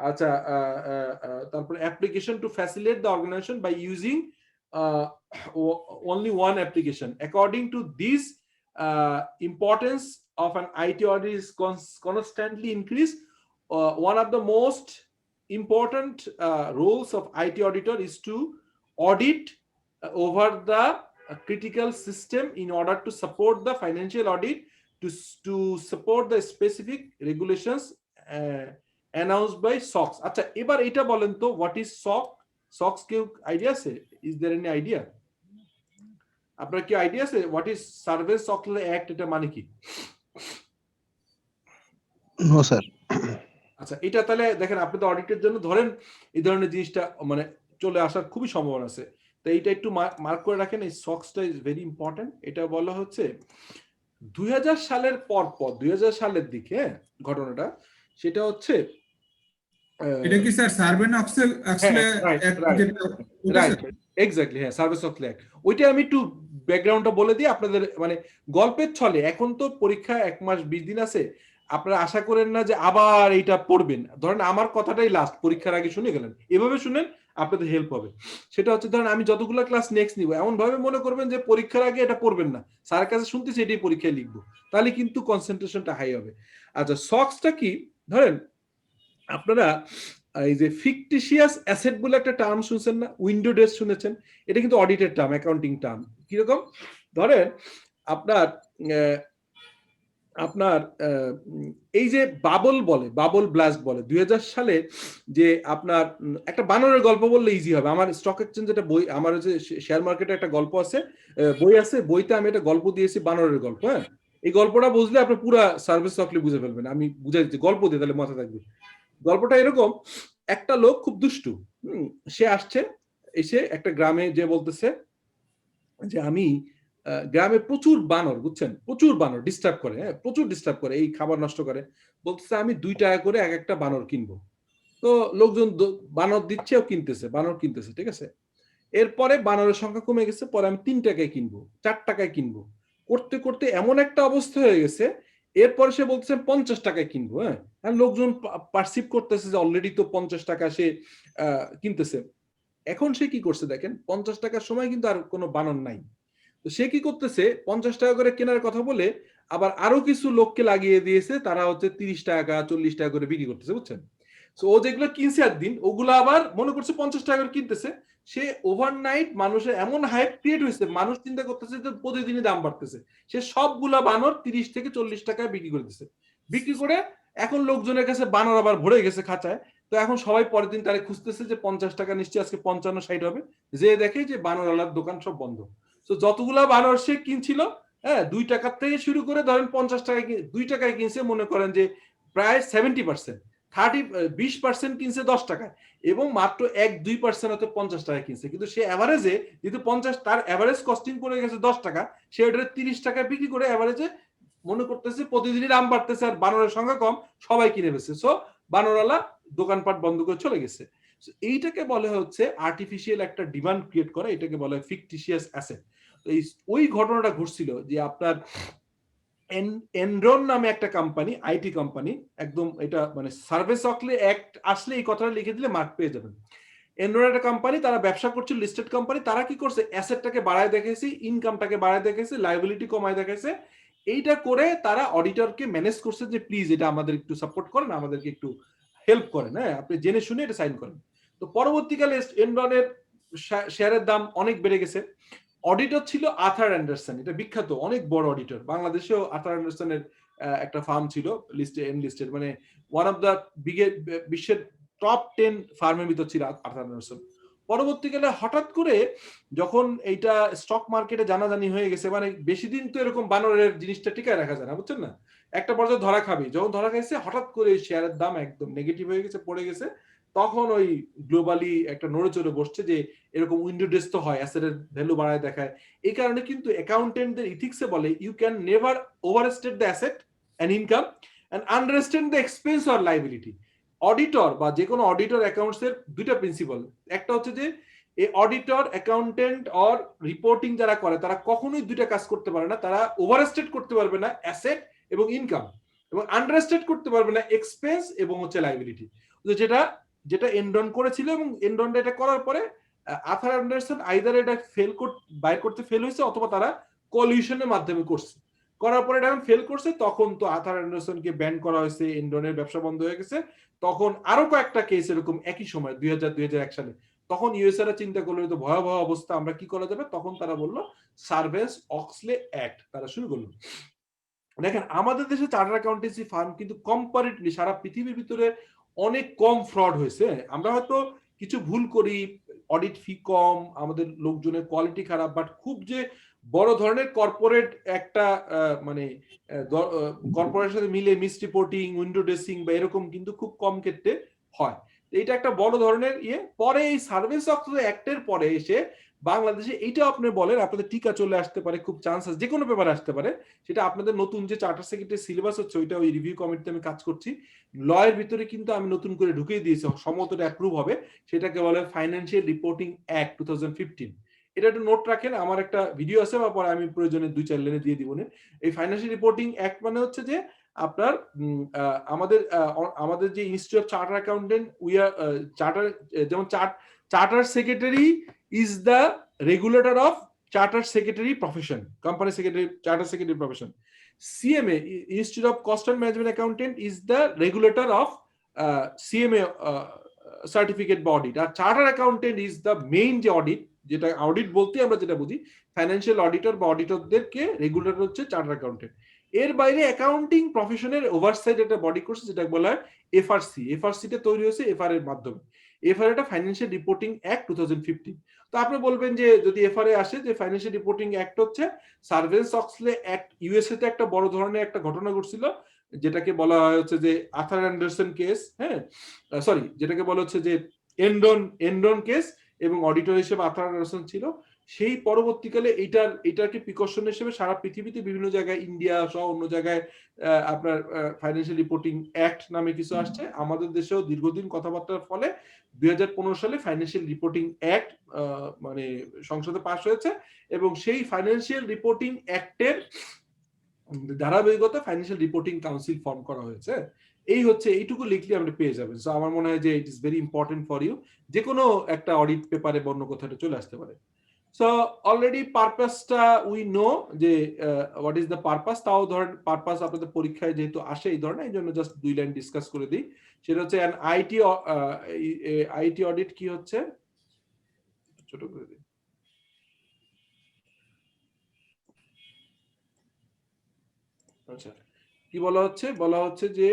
আচ্ছা, তারপর application to facilitate the organisation by using only one application. According to this, importance of an IT audit is constantly increased. One of the most important roles of IT auditor is to audit over the critical system in order to support the financial audit, to support the specific regulations announced by SOX. আচ্ছা, এবার এটা বলেন তো, what is SOX? SOX কেউ আইডিয়া আছে? Is there any idea? আপনার কি আইডিয়া আছে what is Survey SOX Act, এটা মানে কি? No sir. আচ্ছা, এটা তাহলে দেখেন, আপনি তো অডিটের জন্য ধরেন এই ধরনের জিনিসটা মানে চলে আসার খুবই সম্ভাবনা আছে, তো এইটা একটু মার্ক করে রাখেন। এই সক্সটা ইজ ভেরি ইম্পর্টেন্ট। এটা বলা হচ্ছে 2000 সালের পর 2000 সালের দিকে ঘটনাটা, সেটা হচ্ছে এটা কি স্যার সার্ভে অক্সেল এক্স্যাক্টলি, হ্যাঁ, সার্ভিস অফ অ্যাক্ট। ওইটা আমি একটু ব্যাকগ্রাউন্ডটা বলে দিই আপনাদের, মানে গল্পের ছলে। এখন তো পরীক্ষা 1 মাস 20 দিন আছে, আপনারা আশা করেন না যে আবার এইটা পড়বেন। ধরেন আমার কথাটাই লাস্ট, পরীক্ষার আগে শুনে গেলেন, এভাবে শুনেন, আপনাদের হেল্প হবে। সেটা হচ্ছে ধরেন আমি যতগুলো ক্লাস নেক্সট নিব, এমন ভাবে মনে করবেন যে পরীক্ষার আগে এটা পড়বেন না, স্যারের কাছে শুনতেছি এটাই পরীক্ষায় লিখবো, তাহলে কিন্তু কনসেন্ট্রেশনটা হাই হবে। আচ্ছা, সক্সটা কি? ধরেন আপনারা এই যে ফিকটিশিয়াস অ্যাসেট বলে একটা টার্ম শুনছেন না, উইন্ডো ডেজ শুনেছেন, এটা কিন্তু অডিটের টার্ম, অ্যাকাউন্টিং টার্ম। কিরকম? ধরেন আপনার এই যে বাবল ব্লাস্ট বলে 2000 সালে, যে আপনার একটা বানরের গল্প বললে ইজি হবে। আমার স্টক এক্সচেঞ্জ একটা বই, আমার হচ্ছে শেয়ার মার্কেটে একটা গল্প আছে, বই আছে, বইতে আমি একটা গল্প দিয়েছি বানরের গল্প। হ্যাঁ, এই গল্পটা বুঝলে আপনি পুরো সার্ভিস সকলে বুঝে ফেলবেন। আমি বুঝাই দিচ্ছি, গল্প দিয়ে, তাহলে মাথা থাকবে। গল্পটা এরকম, একটা লোক খুব দুষ্টু, সে আসছে, এসে একটা গ্রামে যে বলতেছে যে আমি গ্রামে প্রচুর বানর, বুঝছেন, প্রচুর বানর ডিস্টার্ব করে, হ্যাঁ, প্রচুর ডিস্টার্ব করে, এই খাবার নষ্ট করে। বলতেছে আমি 2 টাকা করে এক একটা বানর কিনবো। তো লোকজন বানর দিচ্ছে, বানর কিনতেছে, ঠিক আছে। এরপরে বানরের সংখ্যা কমে গেছে, পরে আমি 3 টাকায় কিনবো, 4 টাকায় কিনবো, করতে করতে এমন একটা অবস্থা হয়ে গেছে, এরপরে সে বলতেছে 50 টাকায় কিনবো। হ্যাঁ, আর লোকজন পারসিভ করতেছে যে অলরেডি তো 50 টাকা সে কিনতেছে। এখন সে কি করছে দেখেন, 50 টাকার সময় কিন্তু আর কোনো বানর নাই। তো সে কি করতেছে, 50 টাকা করে কেনার কথা বলে আবার আরো কিছু লোককে লাগিয়ে দিয়েছে, তারা হচ্ছে 30 টাকা 40 টাকা করে বিক্রি করতেছে, বুঝছেন। সো ও যেগুলো কিনছে একদিন, ওগুলো আবার মনে করছে 50 টাকা করে কিনতেছে। সে ওভারনাইট মানুষের এমন হাইপ ক্রিয়েট হয়েছে, মানুষ চিন্তা করতেছে যে প্রতিদিনই দাম বাড়তেছে, সে সবগুলা বানর 30 থেকে 40 টাকায় বিক্রি করে দিচ্ছে। বিক্রি করে এখন লোকজনের কাছে বানর আবার ভরে গেছে খাঁচায়। তো এখন সবাই পরের দিন তারা খুঁজতেছে যে 50 টাকা নিশ্চয়ই আজকে 55-60 হবে, যে দেখে যে বানরওয়ালার দোকান সব বন্ধ। তো যতগুলা বানর সে কিনছিল, হ্যাঁ, 2 টাকার থেকে শুরু করে ধরেন 50 টাকায় 2 টাকায় কিনছে, মনে করেন যে প্রায় 70%। 20% কিনছে 10 টাকায় এবং মাত্র 1-2% হয়তো 50 টাকায় কিনছে, কিন্তু সে এভারেজে যেহেতু 50 তার এভারেজ কস্টিং পড়ে গেছে 10 টাকা, সে ওটা 30 টাকায় বিক্রি করে এভারেজে মনে করতেছে প্রতিদিনই দাম বাড়তেছে আর বানরের সংখ্যা কম, সবাই কিনে ফেলছে। সো বানরওয়ালা দোকানপাট বন্ধ করে চলে গেছে। এইটাকে বলে হচ্ছে আর্টিফিশিয়াল একটা ডিমান্ড ক্রিয়েট করা, এটাকে বলে ফিকটিশিয়াস অ্যাসেট। ওই ঘটনাটা ঘটছিল যে আপনার এনরন নামে একটা কোম্পানি, আইটি কোম্পানি, একদম এটা মানে সার্ভিস-অক্লে অ্যাক্ট আসলে এই কথাটা লিখে দিলে মার্ক পেয়ে যাবেন। এনরন একটা কোম্পানি, তারা ব্যবসা করছিল, লিস্টেড কোম্পানি। তারা কি করছে, অ্যাসেটটাকে বাড়ায় দেখেছে, ইনকামটাকে বাড়ায় দেখেছে, লায়াবিলিটি কমায় দেখেছে। এইটা করে তারা অডিটরকে ম্যানেজ করছে যে প্লিজ এটা আমাদের একটু সাপোর্ট করেন, আমাদেরকে একটু হেল্প করেন, হ্যাঁ আপনি জেনে শুনে এটা সাইন করেন। তো পরবর্তীকালে এনরনের শেয়ারের দাম অনেক বেড়ে গেছে। অডিটর ছিল আর্থার অ্যান্ডারসন, এটা বিখ্যাত অনেক বড় অডিটর। বাংলাদেশেও আর্থার অ্যান্ডারসনের একটা ফার্ম ছিল লিস্টেড, মানে ওয়ান অফ দ্য বিশ্বের টপ 10 ফার্মের ভিতর ছিল আর্থার অ্যান্ডারসন। পরবর্তীকালে হঠাৎ করে যখন এইটা স্টক মার্কেটে জানাজানি হয়ে গেছে, মানে বেশি দিন তো এরকম বানরের জিনিসটা টিকায় রাখা যায় না, বুঝছেন না, একটা পর্যায়ে ধরা খাবি। যখন ধরা খাইছে হঠাৎ করে শেয়ারের দাম একদম নেগেটিভ হয়ে গেছে, পড়ে গেছে। তখন ওই গ্লোবালি একটা নড়েচড়ে বসছে যে এরকম উইন্ডো ড্রেস তো হয়, অ্যাসেটের ভ্যালু বাড়ায় দেখায়। এই কারণে কিন্তু অ্যাকাউন্টেন্টদের ইথিক্সে বলে you can never overstate the asset and income and understand the expense or liability. Auditor বা যে কোনো অডিটর অ্যাকাউন্টস এর দুইটা প্রিন্সিপাল, একটা হচ্ছে যে এই অডিটর অ্যাকাউন্টেন্ট অর রিপোর্টিং যারা করে তারা কখনোই দুইটা কাজ করতে পারে না। তারা ওভারস্টেট করতে পারবে না অ্যাসেট এবং ইনকাম, এবং আন্ডারস্টেট করতে পারবে না এক্সপেন্স এবং হচ্ছে লাইবিলিটি। যেটা এনরন করেছিল, এবং এনরন এটা করার পরে আর্থার অ্যান্ডারসন আইদার এটা বাইর করতে ফেল হয়েছে, অথবা তারা কলিউশনের মাধ্যমে করছে। করার পরে এটা ফেল করছে, তখন তো আর্থার অ্যান্ডারসনকে ব্যান করা হয়েছে, এনরনের ব্যবসা বন্ধ হয়ে গেছে। তখন আরো কয়েকটা কেস এরকম একই সময় 2000-2001 সালে, তখন ইউএসএরা চিন্তা করলো তো ভয়াবহ অবস্থা, আমরা কি করা যাবে? তখন তারা বললো সার্ভেন্টস-অক্সলে অ্যাক্ট তারা শুরু করলো। দেখেন আমাদের দেশে চার্টার অ্যাকাউন্টেন্সি ফার্ম কিন্তু কম্পারেটিভলি সারা পৃথিবীর ভিতরে অনেক কম ফ্রড হয়েছে। আমরা হয়তো কিছু ভুল করি, অডিট ফি কম, আমাদের লোকজনের কোয়ালিটি খারাপ, বাট খুব যে বড় ধরনের কর্পোরেট একটা মানে কর্পোরেটের সাথে মিলে মিস রিপোর্টিং, উইন্ডো ড্রেসিং বা এরকম কিন্তু খুব কম ক্ষেত্রে হয়। এটা একটা বড় ধরনের ইয়ে। পরে এই সার্ভিস-অক্সলে অ্যাক্টের পরে এসে বাংলাদেশে এইটা আপনি বলেন আপনাদের টিকা চলে আসতে পারে, খুব চান্স আছে, যে কোনো পেপার আসতে পারে। সেটা আপনাদের নতুন যে চার্টার সেক্রেটারি সিলেবাস হচ্ছে, ওইটা ওই রিভিউ কমিটিতে আমি কাজ করছি। লয়ের ভিতরে কিন্তু আমি নতুন করে ঢুকিয়ে দিয়েছি, সম্মতটা অ্যাপ্রুভ হবে। সেটাকে বলে ফাইন্যান্সিয়াল রিপোর্টিং অ্যাক্ট 2015। এটা একটু নোট রাখেন, আমার একটা ভিডিও আছে, বা পরে আমি প্রয়োজনে 2-4 লাইনে দিয়ে দিব। এই ফাইন্যান্সিয়াল রিপোর্টিং অ্যাক্ট মানে হচ্ছে যে আপনার আমাদের যে institute of charter accountant, we are charter, যেমন charter secretary is the regulator of charter secretary profession, company secretary, charter secretary profession. CMA, Institute of Cost and Management Accountant, is the regulator of CMA certificate বা audit. আর charter accountant is the main যে audit, যেটা audit বলতে আমরা যেটা বুঝি ফাইন্যান্সিয়াল অডিটর বা অডিটরদেরকে রেগুলেটর হচ্ছে চার্টার অ্যাকাউন্টেন্ট। এর বাইরে অ্যাকাউন্টিং প্রফেশনের ওভারসাইট একটা বডি করছে, যেটা বলা হয় এফআরসি। এফআরসিটা তৈরি হয়েছে এফআর এর মাধ্যমে। এফআর এটা ফাইন্যান্সিয়াল রিপোর্টিং অ্যাক্ট 2015। তো আপনি বলবেন যে যদি এফআরএ আসে যে ফাইন্যান্সিয়াল রিপোর্টিং অ্যাক্ট হচ্ছে সার্ভেন্টস-অক্সলে অ্যাক্ট। ইউএসএ তে একটা বড় ধরনের একটা ঘটনা ঘটছিল, যেটাকে বলা হয় হচ্ছে যে আর্থার অ্যান্ডারসন কেস, হ্যাঁ সরি, যেটাকে বলা হচ্ছে যে এনরন কেস, এবং অডিটর হিসেবে আর্থার অ্যান্ডারসন ছিল। সেই পরবর্তীকালে এইটাকে প্রিকশন হিসেবে সারা পৃথিবীতে বিভিন্ন জায়গায়, ইন্ডিয়া সহ অন্য জায়গায় আপনার ফাইন্যান্সিয়াল রিপোর্টিং অ্যাক্ট নামে কিছু আসছে। আমাদের দেশেও দীর্ঘদিন কথাবার্তার ফলে 2015 সালে ফাইন্যান্সিয়াল রিপোর্টিং অ্যাক্ট মানে সংসদে পাস হয়েছে, এবং সেই ফাইন্যান্সিয়াল রিপোর্টিং অ্যাক্টের ধারাবাহিকতা ফাইন্যান্সিয়াল রিপোর্টিং কাউন্সিল ফর্ম করা হয়েছে। এই হচ্ছে, এইটুকু লিখলে আপনি পেয়ে যাবেন। সো আমার মনে হয় যে it is very important for you, যে কোনো একটা অডিট পেপারে বন্য কথাটা চলে আসতে পারে। সো অলরেডি পারপাসটা উই নো যে হোয়াট ইজ দ্য পারপাস। তাও ধরেন পারপাস আপনাদের পরীক্ষায় যেহেতু আসে এই ধরনের, এই জন্য জাস্ট 2 লাইন ডিসকাস করে দিই। সেটা হচ্ছে আইটি অডিট কি হচ্ছে, ছোট করে দিই। আচ্ছা, কি বলা হচ্ছে যে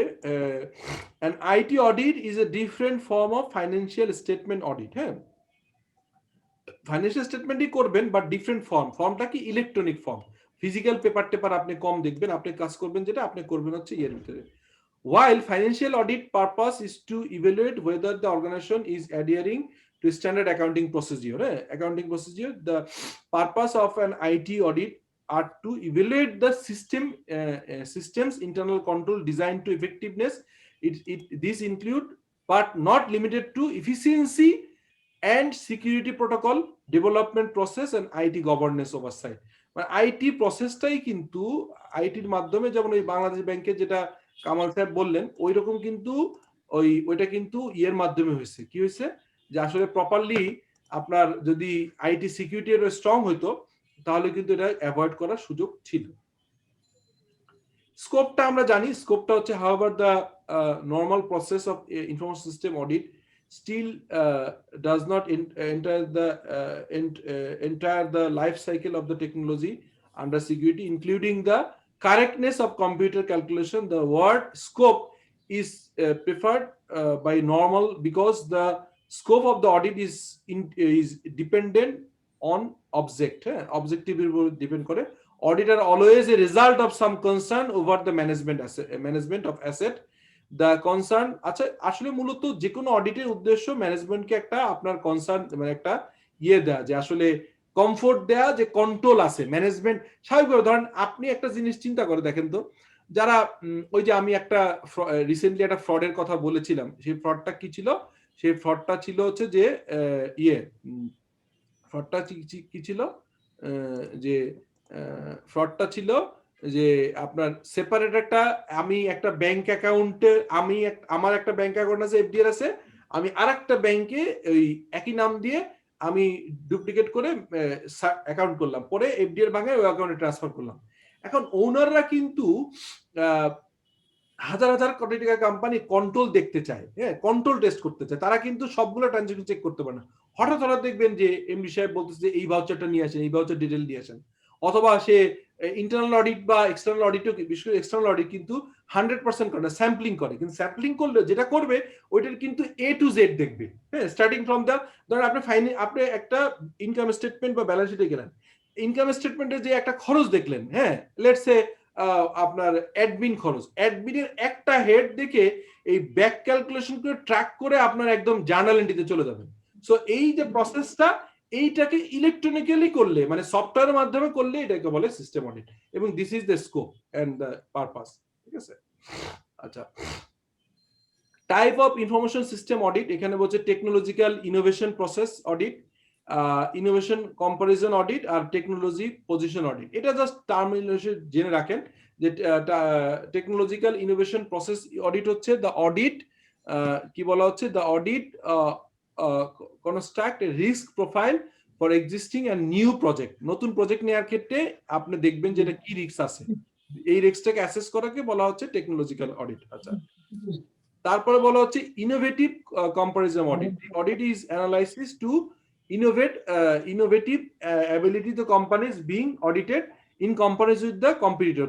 an IT audit is a different form of financial statement audit। হ্যাঁ, ফাইন্যান্সিয়াল স্টেটমেন্টই করবেন, বাট ডিফারেন্ট ফর্মটা কি ইলেকট্রনিক ফর্ম। ফিজিক্যাল পেপার আপনি কম দেখবেন, আপনি কাজ করবেন যেটা আপনি করবেন হচ্ছে ইয়ের ভিতরে। while financial audit purpose is to evaluate whether the organization is adhering to standard accounting procedure. The purpose of an IT audit are to evaluate the system's internal control designed to effectiveness. This include but not limited to efficiency and security protocol development process and IT governance oversight. মানে আইটি প্রসেসটাই কিন্তু আইটির মাধ্যমে, যেমন ওই বাংলাদেশ ব্যাংকে যেটা কামাল সাহেব বললেন, ওই রকম কিন্তু ওইটা কিন্তু ইয়ের মাধ্যমে হয়েছে। কি হয়েছে যে আসলে প্রপারলি আপনার যদি আইটি সিকিউরিটি এর স্ট্রং হইতো তাহলে কিন্তু এটা অ্যাভয়েড করার সুযোগ ছিল। স্কোপটা আমরা জানি, স্কোপটা হচ্ছে however the normal process of information system audit still does not enter the life cycle of the technology under security, including the correctness of computer calculation. The word scope is preferred by normal because the scope of the audit is dependent on object. Objective depend করে. Audit are always a result of some concern over the management of asset. The concern আচ্ছা আসলে মূলত যে কোনো অডিটের উদ্দেশ্য ম্যানেজমেন্টকে একটা আপনার কনসার্ন মানে একটা ইয়ে দেয়া, যে আসলে কমফোর্ট দেয়া, যে কন্ট্রোল আছে ম্যানেজমেন্ট। স্বাভাবিকভাবে ধরেন আপনি একটা জিনিস চিন্তা করে দেখেন তো, যারা ওই যে আমি একটা রিসেন্টলি একটা ফ্রডের কথা বলেছিলাম, সেই ফ্রডটা কি ছিল? সেই ফ্রডটা ছিল হচ্ছে যে ফ্রডটা কি ছিল যে ফ্রডটা ছিল যে আপনার সেপারেট একটা, আমি একটা ব্যাংক অ্যাকাউন্টে আমার একটা ব্যাংক অ্যাকাউন্ট আছে, এফডিআর আছে, আমি আরেকটা ব্যাংকে ওই একই নাম দিয়ে আমি ডুপ্লিকেট করে অ্যাকাউন্ট করলাম, পরে এফডিআর ভাঙে ওই অ্যাকাউন্টে ট্রান্সফার করলাম। এখন ওনাররা কিন্তু হাজার হাজার কোটি টাকা কোম্পানি কন্ট্রোল দেখতে চায়, হ্যাঁ, কন্ট্রোল টেস্ট করতে চায়। তারা কিন্তু সবগুলো ট্রানজাকশন চেক করতে পারে না। হঠাৎ দেখবেন যে এমডি সাহেব বলতেছে যে এই ভাউচারটা নিয়ে আসেন, এই ভাউচার ডিটেল নিয়ে আসেন, অথবা সে ইন্টারনাল অডিট বা এক্সটার্নাল অডিটও, বিশেষ করে এক্সটার্নাল অডিট কিন্তু 100% করে না, স্যাম্পলিং করে। কিন্তু স্যাম্পলিং করলে যেটা করবে ওইটার কিন্তু A to Z দেখবে, হ্যাঁ, স্টার্টিং ফ্রম দ্য, ধরেন আপনি একটা ইনকাম স্টেটমেন্ট বা ব্যালেন্স শিটে গেলেন, ইনকাম স্টেটমেন্টে যে একটা খরচ দেখলেন, হ্যাঁ, লেটস সে আপনার অ্যাডমিন খরচ, অ্যাডমিনের একটা হেড দেখে এই ব্যাক ক্যালকুলেশন করে ট্র্যাক করে আপনার একদম জার্নাল এন্ট্রিতে চলে যাবেন। সো এই যে প্রসেসটা, এইটাকে ইলেকট্রনিক্যালি করলে, মানে সফটওয়্যারের মাধ্যমে করলে এটাকে বলে সিস্টেম অডিট, এবং this is the scope and the purpose. ঠিক আছে, আচ্ছা, type of information system audit এখানে বলছে technological innovation process audit, innovation comparison audit আর টেকনোলজি পজিশন অডিট। এটা জাস্ট টার্মিনোলজি জেনে রাখেন যে টেকনোলজিক্যাল ইনোভেশন প্রসেস অডিট হচ্ছে দ্য অডিট, কি বলা হচ্ছে, the audit construct a risk profile for existing and new project. নতুন প্রজেক্ট নেওয়ার ক্ষেত্রে আপনি দেখবেন যে এটা কি রিস্ক আছে, এই রিস্কটাকে অ্যাসেস করাকে বলা হচ্ছে টেকনোলজিক্যাল অডিট। আচ্ছা, তারপরে বলা হচ্ছে innovative comparison audit. Audit is analysis to innovative ability the companies being audited in comparison with the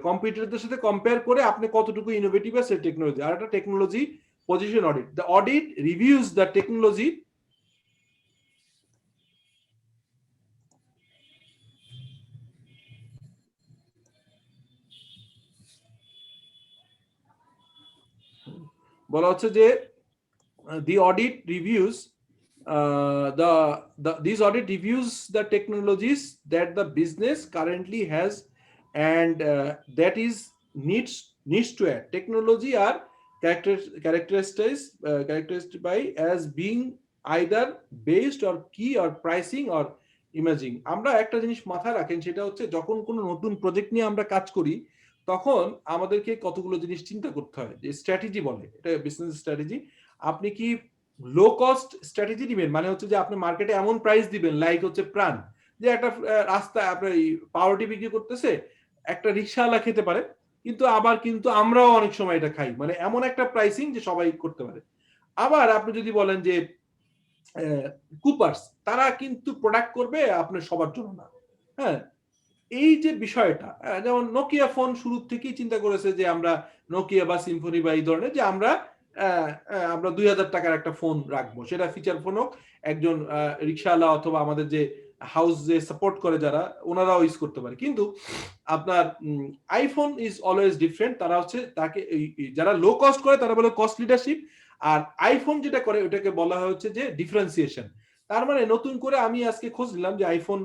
কম্পিটিটরদের সাথে কম্পেয়ার করে আপনি কতটুকু ইনোভেটিভ আছে টেকনোলজি। আর একটা technology position audit, the audit reviews the technology বলা হচ্ছে যে the audit reviews these audit reviews the technologies that the business currently has and that is needs to add. Technology are characterized by as being either based or key or pricing or imaging. আমরা একটা জিনিস মাথায় রাখেন, সেটা হচ্ছে যখন কোনো নতুন প্রজেক্ট নিয়ে আমরা কাজ করি তখন আমাদেরকে কতগুলো জিনিস চিন্তা করতে হয়, যে স্ট্র্যাটেজি বলে, এটা বিজনেস স্ট্র্যাটেজি। আপনি কি লো কস্ট স্ট্র্যাটেজি দিবেন, মানে হচ্ছে যে আপনি মার্কেটে এমন প্রাইস দিবেন, লাইক হচ্ছে প্রাণ, যে একটা রাস্তায় আপনার পাউরুটি বিক্রি করতেছে, একটা রিক্সাওয়ালা খেতে পারে, কিন্তু আবার কিন্তু আমরাও অনেক সময় এটা খাই, মানে এমন একটা প্রাইসিং যে সবাই করতে পারে। আবার আপনি যদি বলেন যে কুপার্স, তারা কিন্তু প্রোডাক্ট করবে আপনার সবার জন্য না, হ্যাঁ, এই যে বিষয়টা, যেমন নোকিয়া ফোন শুরু থেকেই চিন্তা করেছে যে আমরা নোকিয়া বা সিম্ফনি বা এই ধরনের, যে আমরা 2000 টাকার একটা ফোন রাখবো, সেটা ফিচার ফোন হোক, একজন রিক্সাওয়ালা অথবা আমাদের যে হাউস যে সাপোর্ট করে যারা, ওনারাও ইউজ করতে পারে। কিন্তু আপনার আইফোন ইজ অলওয়েজ ডিফারেন্ট। তারা হচ্ছে তাকে যারা লো কস্ট করে তারা বলে কস্ট লিডারশিপ, আর আইফোন যেটা করে ওটাকে বলা হয় হচ্ছে যে ডিফারেন্সিয়েশন। তার মানে নতুন করে আমি আজকে খোঁজ নিলাম যে আইফোন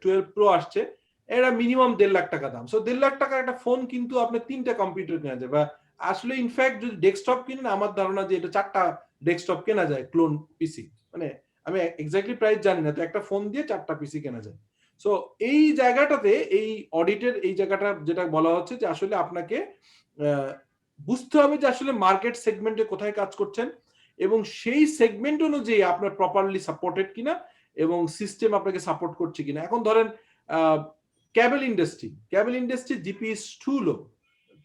12 প্রো আসছে, এটা মিনিমাম 1.5 লাখ টাকা দাম। সো 1.5 লাখ টাকার একটা ফোন কিন্তু আপনার 3টা কম্পিউটার কেনা যায়, বা আসলে ইনফ্যাক্ট যদি ডেস্কটপ কিনেন আমার ধারণা যে এটা 4টা ডেস্কটপ কেনা যায়, ক্লোন পিসি। মানে আমি এক্স্যাক্টলি প্রাইস জানি না, তো একটা ফোন দিয়ে 4টা পিসি কেনা যায়। সো এই জায়গাটাতে এই অডিটের এই জায়গাটা যেটা বলা হচ্ছে যে আসলে আপনাকে বুঝতে হবে যে আসলে মার্কেট সেগমেন্টে কোথায় কাজ করছেন এবং সেই সেগমেন্ট অনুযায়ী আপনার প্রপারলি সাপোর্টেড কিনা এবং সিস্টেম আপনাকে সাপোর্ট করছে কিনা। এখন ধরেন cable industry GP is too low.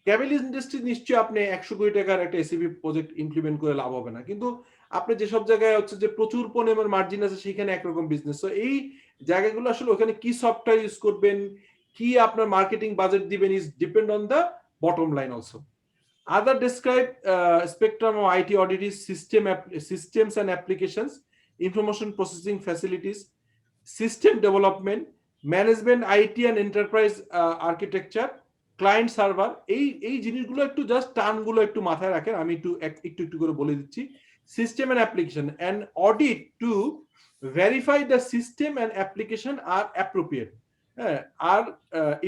Cable industry নিশ্চয়ই আপনি 100 কোটি টাকার একটা এসিবি প্রজেক্ট ইমপ্লিমেন্ট করে লাভ হবে না, কিন্তু আপনি যেসব জায়গায় হচ্ছে যে প্রচুর পরিমাণ মার্জিন আছে সেখানে একরকম বিজনেস। তো এই জায়গাগুলো আসলে ওখানে কি সফটওয়্যার ইউজ করবেন, কি আপনার মার্কেটিং বাজেট দিবেন is depend on the bottom line also. Other describe spectrum of IT audit is systems and applications, information processing facilities, system development, management, IT and enterprise architecture, client server. এই জিনিসগুলো একটু জাস্ট টার্মগুলো একটু মাথায় রাখেন, আমি একটু করে বলে দিচ্ছি। System and application, an audit to verify the system and application are appropriate, are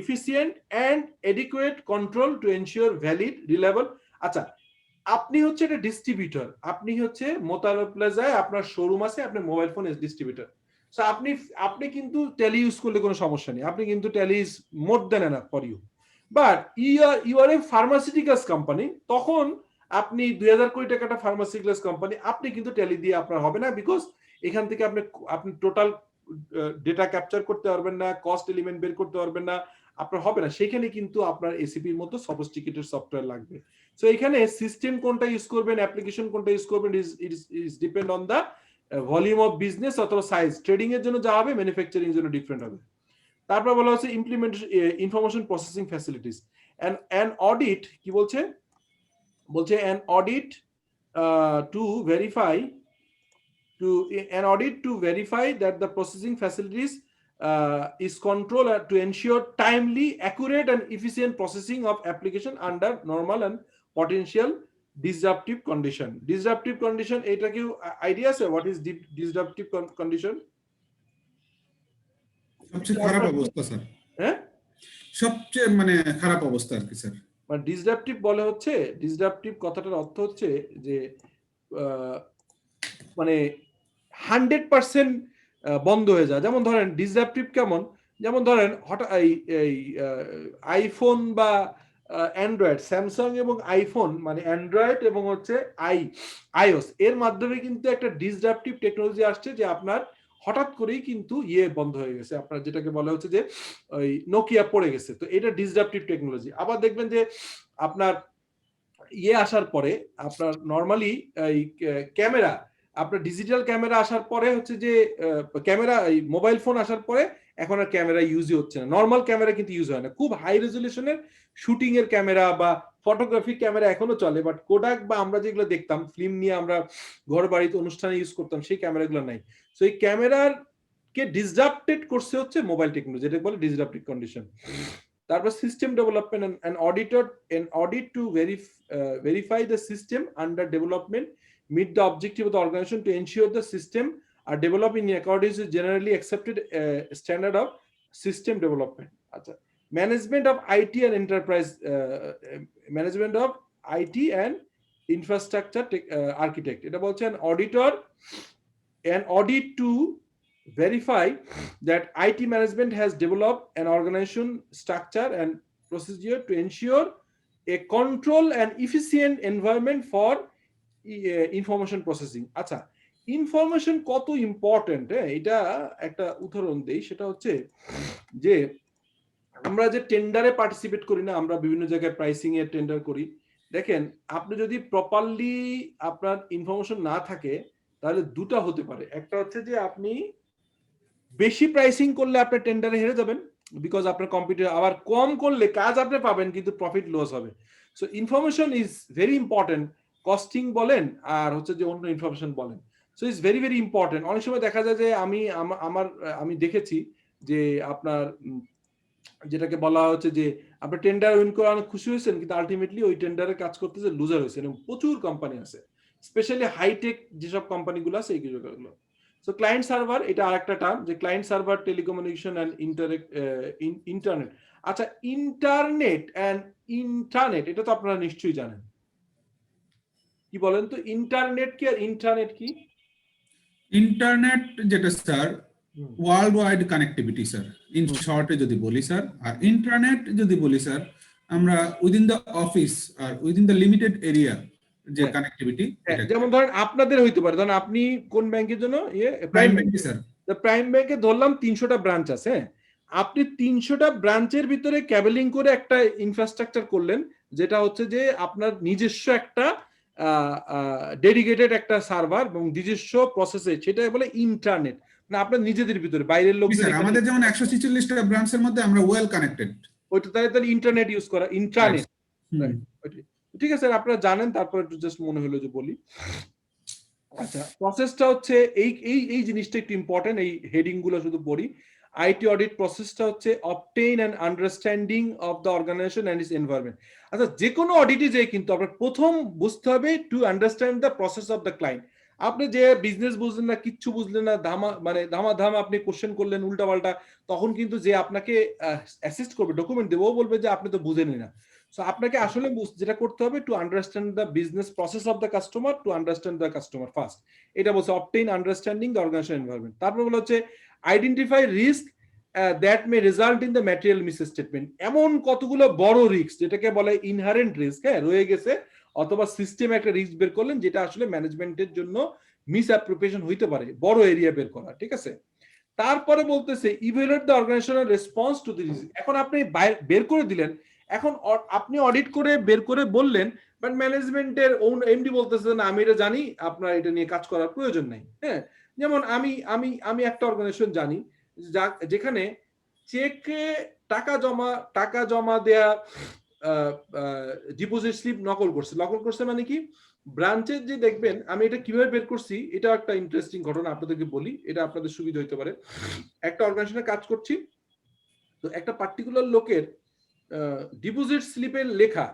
efficient and adequate control to ensure valid, reliable. আচ্ছা, আপনি হচ্ছে একটা ডিস্ট্রিবিউটর, আপনি হচ্ছে মোতালা প্লাজায় আপনার শোরুম আছে, আপনি মোবাইল ফোন ডিস্ট্রিবিউটর। সো আপনি কিন্তু টেলি ইউজ করলে কোনো সমস্যা নেই, আপনি কিন্তু Tally is more than enough for you. But you are a pharmaceuticals company, তখন আপনি 2000 কোটি টাকা একটা ফার্মাসিউটিক্যালস কোম্পানি, আপনি কিন্তু টেলি দিয়ে আপনার হবে না, বিকজ এখান থেকে আপনি টোটাল ডেটা ক্যাপচার করতে পারবেন না, কস্ট এলিমেন্ট বের করতে পারবেন না, আপনার হবে না। সেখানে কিন্তু আপনার এসিপির মতো সফিস্টিকেটেড সফটওয়্যার লাগবে। সো এখানে সিস্টেম কোনটা ইউজ করবেন, অ্যাপ্লিকেশন কোনটা ইউজ করবেন is depend on the volume of business অথবা সাইজ। ট্রেডিং এর জন্য যা হবে ম্যানুফ্যাকচারিং এর জন্য ডিফারেন্ট হবে। তারপর বলা হচ্ছে implementation information processing facilities. An audit কি বলছে an audit to verify that the processing facilities is controlled to ensure timely, accurate and efficient processing of application under normal and potential disruptive condition. Disruptive condition, এটা কি আইডিয়া আছে what is disruptive condition? সবচেয়ে খারাপ অবস্থা স্যার। হ্যাঁ, সবচেয়ে খারাপ অবস্থা আর কি স্যার। মানে ডিসরাপটিভ বলে হচ্ছে, ডিসরাপটিভ কথাটার অর্থ হচ্ছে যে মানে 100% বন্ধ হয়ে যায়। যেমন ধরেন ডিসরাপটিভ কেমন, যেমন ধরেন হঠাৎ এই আইফোন বা অ্যান্ড্রয়েড, স্যামসাং এবং আইফোন মানে অ্যান্ড্রয়েড এবং হচ্ছে আইওএস এর মাধ্যমে কিন্তু একটা ডিসরাপটিভ টেকনোলজি আসছে, যে আপনার হঠাৎ করেই কিন্তু বন্ধ হয়ে গেছে, আপনার যেটাকে বলা হচ্ছে যে ওই নোকিয়া পড়ে গেছে। তো এটা ডিসরাপটিভ টেকনোলজি। আবার দেখবেন যে আপনার আসার পরে আপনার নর্মালি এই ক্যামেরা, আপনার ডিজিটাল ক্যামেরা আসার পরে হচ্ছে যে ক্যামেরা, এই মোবাইল ফোন আসার পরে এখন আর ক্যামেরা ইউজই হচ্ছে না, নর্মাল ক্যামেরা কিন্তু ইউজ হয় না। খুব হাই রেজলিউশনের শুটিং এর ক্যামেরা বা ফটোগ্রাফি ক্যামেরা এখনো চলে, বাট কোডাক বা আমরা যেগুলো দেখতাম ফিল্ম নিয়ে আমরা ঘর বাড়িতে অনুষ্ঠানে ইউজ করতাম, সেই ক্যামেরাগুলো নাই। সো এই ক্যামেরার কে ডিসরাপ্টেড করছে হচ্ছে মোবাইল টেকনোলজি, যেটা বলে ডিসরাপটিভ কন্ডিশন। তারপর system development, an audit to verify the system under development meet the objective of the organization to ensure the system are developed in accordance with generally accepted standard of system development. আচ্ছা, management of IT and enterprise management of IT and infrastructure architect, এটা বলছে an audit to verify that IT management has developed an organization structure and procedure to ensure a control and efficient environment for information processing. আচ্ছা, ইনফরমেশন কত ইম্পর্টেন্ট, এটা একটা উদাহরণ দেই। সেটা হচ্ছে যে আমরা যে টেন্ডারে পার্টিসিপেট করি না, আমরা বিভিন্ন জায়গায় প্রাইসিং এর টেন্ডার করি। দেখেন, আপনি যদি প্রপারলি আপনার ইনফরমেশন না থাকে তাহলে দুটা হতে পারে। একটা হচ্ছে যে আপনি বেশি প্রাইসিং করলে আপনি টেন্ডারে হেরে যাবেন, বিকজ আপনার কম্পিটিটর, আবার কম করলে কাজ আপনি পাবেন কিন্তু প্রফিট লস হবে। So information is very important, costing বলেন আর হচ্ছে যে অন্য ইনফরমেশন বলেন। So it's very very important. অনেক সময় দেখা যায় যে আমি দেখেছি যে আপনার যেটাকে বলা হচ্ছে যে আপনি টেন্ডার উইন করে অনেক খুশি হয়েছেন, কিন্তু আলটিমেটলি ওই টেন্ডারে কাজ করতেছে লুজার হয়েছেন, এবং প্রচুর কোম্পানি আছে, স্পেশালি হাইটেক যেসব কোম্পানিগুলো আছে এইগুলো। সো ক্লায়েন্ট সার্ভার এটা আরেকটা টার্ম, যে client server telecommunication and internet. আচ্ছা, ইন্টারনেট এটা তো আপনারা নিশ্চয়ই জানেন। কি বলেন তো, ইন্টারনেট কি আর ইন্টারনেট কি? ইন্টারনেট যেটা sir world wide connectivity sir, in শর্টে যদি বলি স্যার। আর ইন্টারনেট যদি বলি স্যার, আমরা উইদিন দ্য অফিস আর উইদিন দ্য লিমিটেড এরিয়া যে কানেক্টিভিটি। যেমন ধরেন আপনাদের হইতে পারে, ধরেন আপনি কোন ব্যাংকের জন্য প্রাইম ব্যাংকে স্যার, প্রাইম ব্যাংকে ধরলাম 300টা ব্রাঞ্চ আছে, আপনি 300টা ব্রাঞ্চের ভিতরে ক্যাবেলিং করে একটা ইনফ্রাস্ট্রাকচার করলেন, যেটা হচ্ছে যে আপনার নিজস্ব একটা ডেডিকেটেড একটা সার্ভার এবং নিজস্ব প্রসেসে, সেটা বলে ইন্টারনেট। মানে আপনার নিজেদের ভিতরে, বাইরের লোক স্যার আমাদের যেমন 146টা ব্রাঞ্চের মধ্যে আমরা ওয়েল কানেক্টেড, ওইটা তাহলে ইন্টারনেট ইউজ করা, ইন্টারনেট। ঠিক আছে স্যার, আপনারা জানেন, তারপর একটু জাস্ট মনে হলো যে বলি। আচ্ছা, প্রসেসটা হচ্ছে এই জিনিসটা একটু ইম্পর্টেন্ট, এই হেডিং গুলো শুধু পড়ি। আইটি অডিট প্রসেসটা হচ্ছে obtain and understanding of the organization and its environment. আচ্ছা, যে কোনো অডিটে যে কিন্তু আপনার প্রথম বুঝতে হবে to understand the process of the client. আপনি যে বিজনেস বুঝলেন না, কিচ্ছু বুঝলেন না, ধামা আপনি কোশ্চেন করলেন উল্টাপাল্টা, তখন কিন্তু যে আপনাকে অ্যাসিস্ট করবে, ডকুমেন্ট দেবে, ও বলবে যে আপনি তো বুঝেনি না। সো আপনাকে আসলে যেটা করতে হবে, to understand the business process of the customer, to understand the customer first. এটা বলছে obtain understanding the organization environment. তারপর বলা হচ্ছে identify risk that may result in the material misstatement. এমন কতগুলো বড় রিস্ক, যেটাকে বলে ইনহারেন্ট রিস্ক, রয়ে গেছে, অথবা সিস্টেমে একটা রিস্ক বের করলেন, যেটা আসলে ম্যানেজমেন্টের জন্য মিস অ্যাপ্রোপ্রিয়েশন হইতে পারে, বড় এরিয়া বের করা। ঠিক আছে, তারপরে বলতেছে evaluate the organizational response to the risk. এখন আপনি বের করে দিলেন, এখন আপনি অডিট করে বের করে বললেন, বাট ম্যানেজমেন্টের এমডি বলতেছে না, আমি এটা জানি, আপনার এটা নিয়ে কাজ করার প্রয়োজন নাই। হ্যাঁ, যেমন আমি একটা অর্গানাইজেশন জানি যেখানে চেকে টাকা জমা দেয়া ডিপোজিট স্লিপ নকল করছে মানে কি, ব্রাঞ্চের যে দেখবেন, আমি এটা কিভাবে বের করছি, এটা একটা ইন্টারেস্টিং ঘটনা আপনাদেরকে বলি, এটা আপনাদের সুবিধা হতে পারে। একটা অর্গানাইজেশনে কাজ করছি, তো একটা পার্টিকুলার লোকের ডিপোজিট স্লিপের লেখা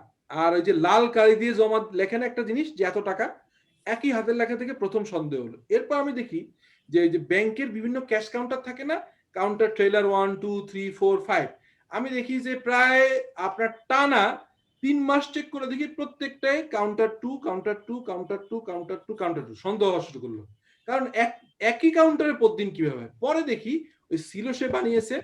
আর ওই যে লাল কালি দিয়ে জমা লেখেন একটা জিনিস যে এত টাকা, একই হাতের লেখা থেকে প্রথম সন্দেহ হলো। এরপর আমি দেখি যে ব্যাংকের বিভিন্ন ক্যাশ কাউন্টার থাকে না, কাউন্টার ট্রেলার 1 2 3 4 5, আমি দেখি যে প্রায় আপনার টানা 3 মাস চেক করে দেখি প্রত্যেকটাই counter 2 counter 2 counter 2 counter 2 counter 2, সন্দেহ হওয়া শুরু করলো। কারণ একই কাউন্টারের প্রতিদিন কিভাবে, পরে দেখি ওই সিলো সে বানিয়েছে,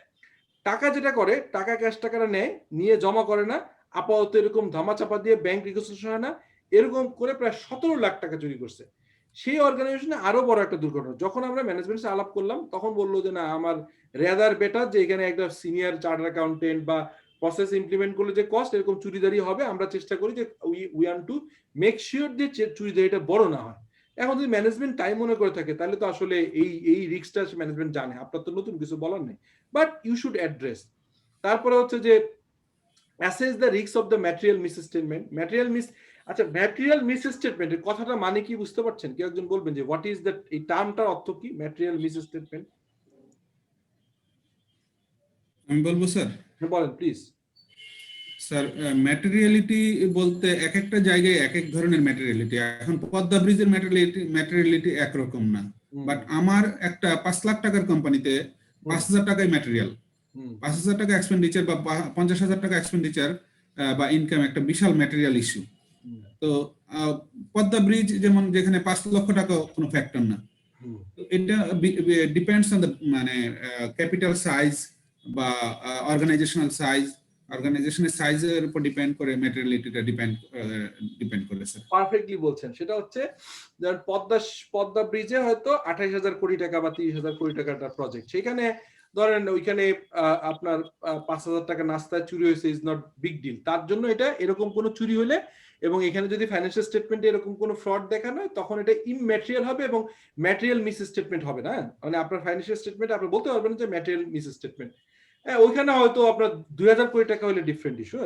টাকা যেটা করে, টাকা ক্যাশ টাকাটা নেয়, নিয়ে জমা করে না, আপাতত এরকম ধামাচাপা দিয়ে ব্যাংক রিকনস্ট্রাকশন হয় না, এরকম করে প্রায় 17 লাখ টাকা চুরি করছে। সেই অর্গানাইজেশনে আরো বড় একটা দুর্ঘটনা, যখন আমরা ম্যানেজমেন্ট সাথে আলাপ করলাম, তখন বললো যে না, আমার রেদার বেটার যে এখানে একটা সিনিয়র চার্টার অ্যাকাউন্টেন্ট বা প্রসেস ইমপ্লিমেন্ট করলে যে কস্ট, এরকম চুরিদারি হবে, আমরা চেষ্টা করি যে we want to make sure যে চুরিদারিটা বড় না হয়। এখন যদি ম্যানেজমেন্ট টাইম মনে করে থাকে, তাহলে তো আসলে এই রিস্কটা ম্যানেজমেন্ট জানে, আপনার তো নতুন কিছু বলার নেই, বাট ইউ শুড অ্যাড্রেস। তারপরে হচ্ছে যে assess the risk of the material misstatement. আচ্ছা, ম্যাটেরিয়াল মিসস্টেটমেন্টের কথাটা মানে কি বুঝতে পারছেন? কেউ একজন বলবেন যে হোয়াট ইজ দ্যাট, এই টার্মটার অর্থ কি, ম্যাটেরিয়াল মিসস্টেটমেন্ট? আমি বলবো স্যার। বলেন প্লিজ। স্যার ম্যাটেরিয়ালিটি বলতে এক একটা জায়গায় এক এক ধরনের ম্যাটেরিয়ালিটি। এখন পদ্মা ব্রিজের ম্যাটেরিয়ালিটি একরকম না, বাট আমার একটা 5 লাখ টাকার কোম্পানিতে 5,000 টাকায় ম্যাটেরিয়াল, 5,000 টাকা এক্সপেন্ডিচার বা 50,000 টাকা এক্সপেন্ডিচার বা ইনকাম একটা বিশাল ম্যাটেরিয়াল ইস্যু। তো পদ্মা ব্রিজ যেমন, যেখানে 5 লক্ষ টাকা কোনো ফ্যাক্টর না, এটা ডিপেন্ডস অন দ্য মানে ক্যাপিটাল সাইজ বা অর্গানাইজেশনাল সাইজ, অর্গানাইজেশনের সাইজের উপর ডিপেন্ড করে ম্যাটেরিয়ালিটিটা ডিপেন্ড করে স্যার। পারফেক্টলি বলছেন। সেটা হচ্ছে যেমন পদ্মা ব্রিজে হয়তো 28,000 কোটি টাকা বা 30,000 কোটি টাকার একটা প্রজেক্ট, সেখানে ধরেন ওইখানে আপনার 5,000 টাকা নাস্তায় চুরি হয়েছে, ইজ নট বিগ ডিল। তার জন্য এটা এরকম কোনো চুরি হলে, এবং এখানে যদি ফাইন্যান্সিয়াল স্টেটমেন্টে এরকম কোনো ফ্রড দেখানো হয়, তখন এটা ইমম্যাটেরিয়াল হবে এবং ম্যাটেরিয়াল মিস স্টেটমেন্ট হবে না। মানে আপনার ফাইন্যান্সিয়াল স্টেটমেন্ট আপনি বলতে পারবেন যে ম্যাটেরিয়াল মিস স্টেটমেন্ট। হ্যাঁ, ওইখানে হয়তো আপনার 2,000 কোটি টাকা হলে ডিফারেন্ট ইস্যু,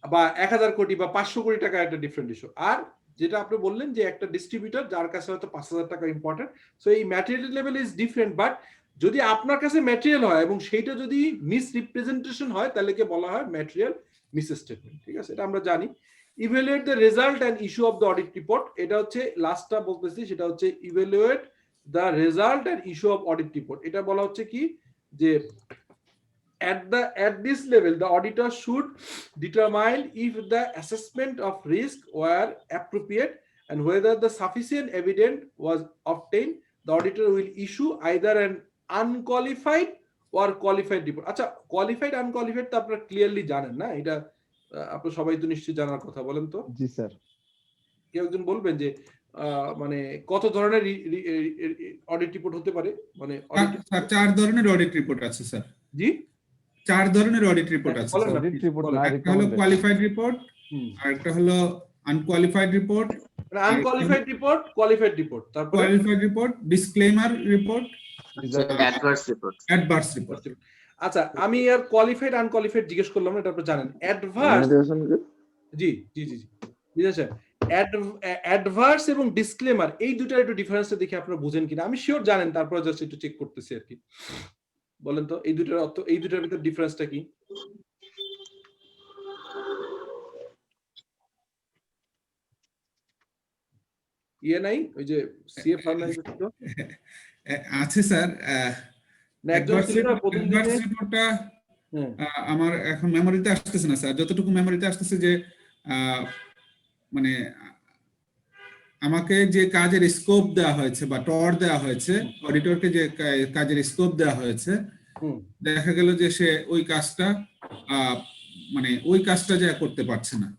বা 1,000 কোটি বা 500 কোটি টাকা একটা ডিফারেন্ট ইস্যু। আর যেটা আপনি বললেন যে একটা ডিস্ট্রিবিউটর যার কাছে হয়তো 5,000 টাকা ইম্পর্টেন্ট, সো এই material level is different, but যদি আপনার কাছে ম্যাটেরিয়াল হয় এবং সেইটা যদি মিস রিপ্রেজেন্টেশন হয় তাহলে কি বলা হয় ম্যাটেরিয়াল মিস স্টেটমেন্ট, ঠিক আছে, এটা আমরা জানি। Evaluate the result and issue of the audit report, এটা হচ্ছে লাস্টটা বলতেছি, সেটা হচ্ছে evaluate the result and issue of audit report. এটা বলা হচ্ছে কি যে at this level the auditor should determine if the assessment of risk were appropriate and whether the sufficient evidence was obtained. The auditor will issue either an unqualified or qualified report. আচ্ছা, qualified unqualified তো আপনারা ক্লিয়ারলি জানেন না, এটা আপনারা সবাই তো নিশ্চয়ই জানার কথা, বলেন তো। জি স্যার। কেউ একজন বলবেন যে মানে কত ধরনের অডিট রিপোর্ট হতে পারে? মানে স্যার 4 ধরনের অডিট রিপোর্ট আছে স্যার। জি, 4 ধরনের অডিট রিপোর্ট আছে। অডিট রিপোর্ট না, একটা হলো কোয়ালিফাইড রিপোর্ট, আর একটা হলো unqualified report, unqualified report, qualified report, তারপর qualified report, disclaimer report, adverse report. Adverse report. আচ্ছা, আমি আর কোয়ালিফাইড আনকোয়ালিফাইড জিজ্ঞেস করলাম না, এটা আপনি জানেন। অ্যাডভার্স, জি জি জি জি বুঝেছেন, অ্যাডভার্স এবং ডিসক্লেমার এই দুটার একটু ডিফারেন্সটা দেখে আপনারা বুঝেন কিনা, আমি শিওর জানেন, তারপর জাস্ট একটু চেক করতেছি আর কি। বলেন তো এই দুটার অর্থ, এই দুটার ভিতর ডিফারেন্সটা কি? ইয়ে নাই, ওই যে সিএ ফার্ম নাই তো আছে স্যার। না, একজন ছিল না প্রথম দিনে। অ্যাডভার্স রিপোর্টটা আমার এখন মেমোরিতে আসতেছে না স্যার, যতটুকু মেমোরিতে আসতেছে যে মানে আমাকে যে কাজের স্কোপ দেওয়া হয়েছে বা টর দেওয়া হয়েছে, অডিটরকে যে কাজের স্কোপ দেওয়া হয়েছে, দেখা গেল যে সে ওই কাজটা মানে ওই কাজটা যা করতে পারছে না,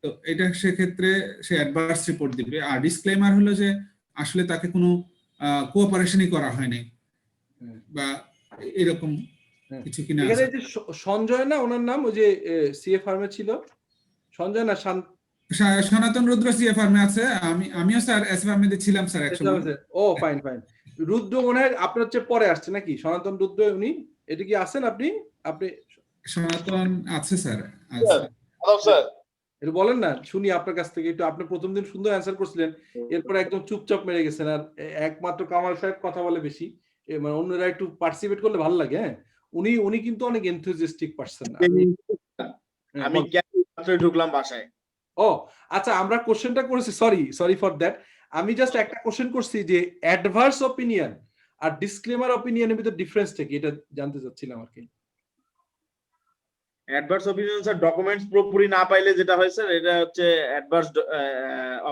তো এটা সেক্ষেত্রে সে অ্যাডভার্স রিপোর্ট দিবে। আর ডিসক্লেমার হলো যে আসলে তাকে কোনো কোঅপারেশনই করা হয়নি বা এরকম কিছু কিনা। এখানে যে সঞ্জয় না ওনার নাম, ওই যে সিএ ফার্মে ছিল, সঞ্জয় না সনাতন রুদ্র সিএ ফার্মে আছে, আমিও স্যার এস ফার্মেতে ছিলাম স্যার একসময়। ও ফাইন ফাইন, রুদ্র মনে হয় আপনার হচ্ছে পরে আসছে নাকি? সনাতন রুদ্র উনি, এটা কি আছেন আপনি? আপনি সনাতন আছে স্যার, আছে স্যার, এটা বলেন না, শুনি আপনার কাছ থেকে একটু। আপনি প্রথম দিন সুন্দর অ্যানসার করছিলেন, এরপর একদম চুপচাপ মেরে গেছেন, আর একমাত্র কামাল সাহেব কথা বলে বেশি, মানে অন্যরা একটু পার্টিসিপেট করলে ভালো লাগে। হ্যাঁ, উনি কিন্তু অনেক এনথুজিয়াস্টিক পারসন। আমি ঢুকলাম বাসায়। ও আচ্ছা, আমরা কোশ্চেনটা করেছি, সরি ফর দ্যাট। আমি জাস্ট একটা কোশ্চেন করছি যে অ্যাডভার্স অপিনিয়ন আর ডিসক্লেমার অপিনিয়নের ভিতর ডিফারেন্সটা কি, এটা জানতে চাচ্ছিলাম আর কি। অ্যাডভার্স অপিনিয়ন স্যার ডকুমেন্টস পুরোপুরি না পাইলে যেটা হয় স্যার, এটা হচ্ছে অ্যাডভার্স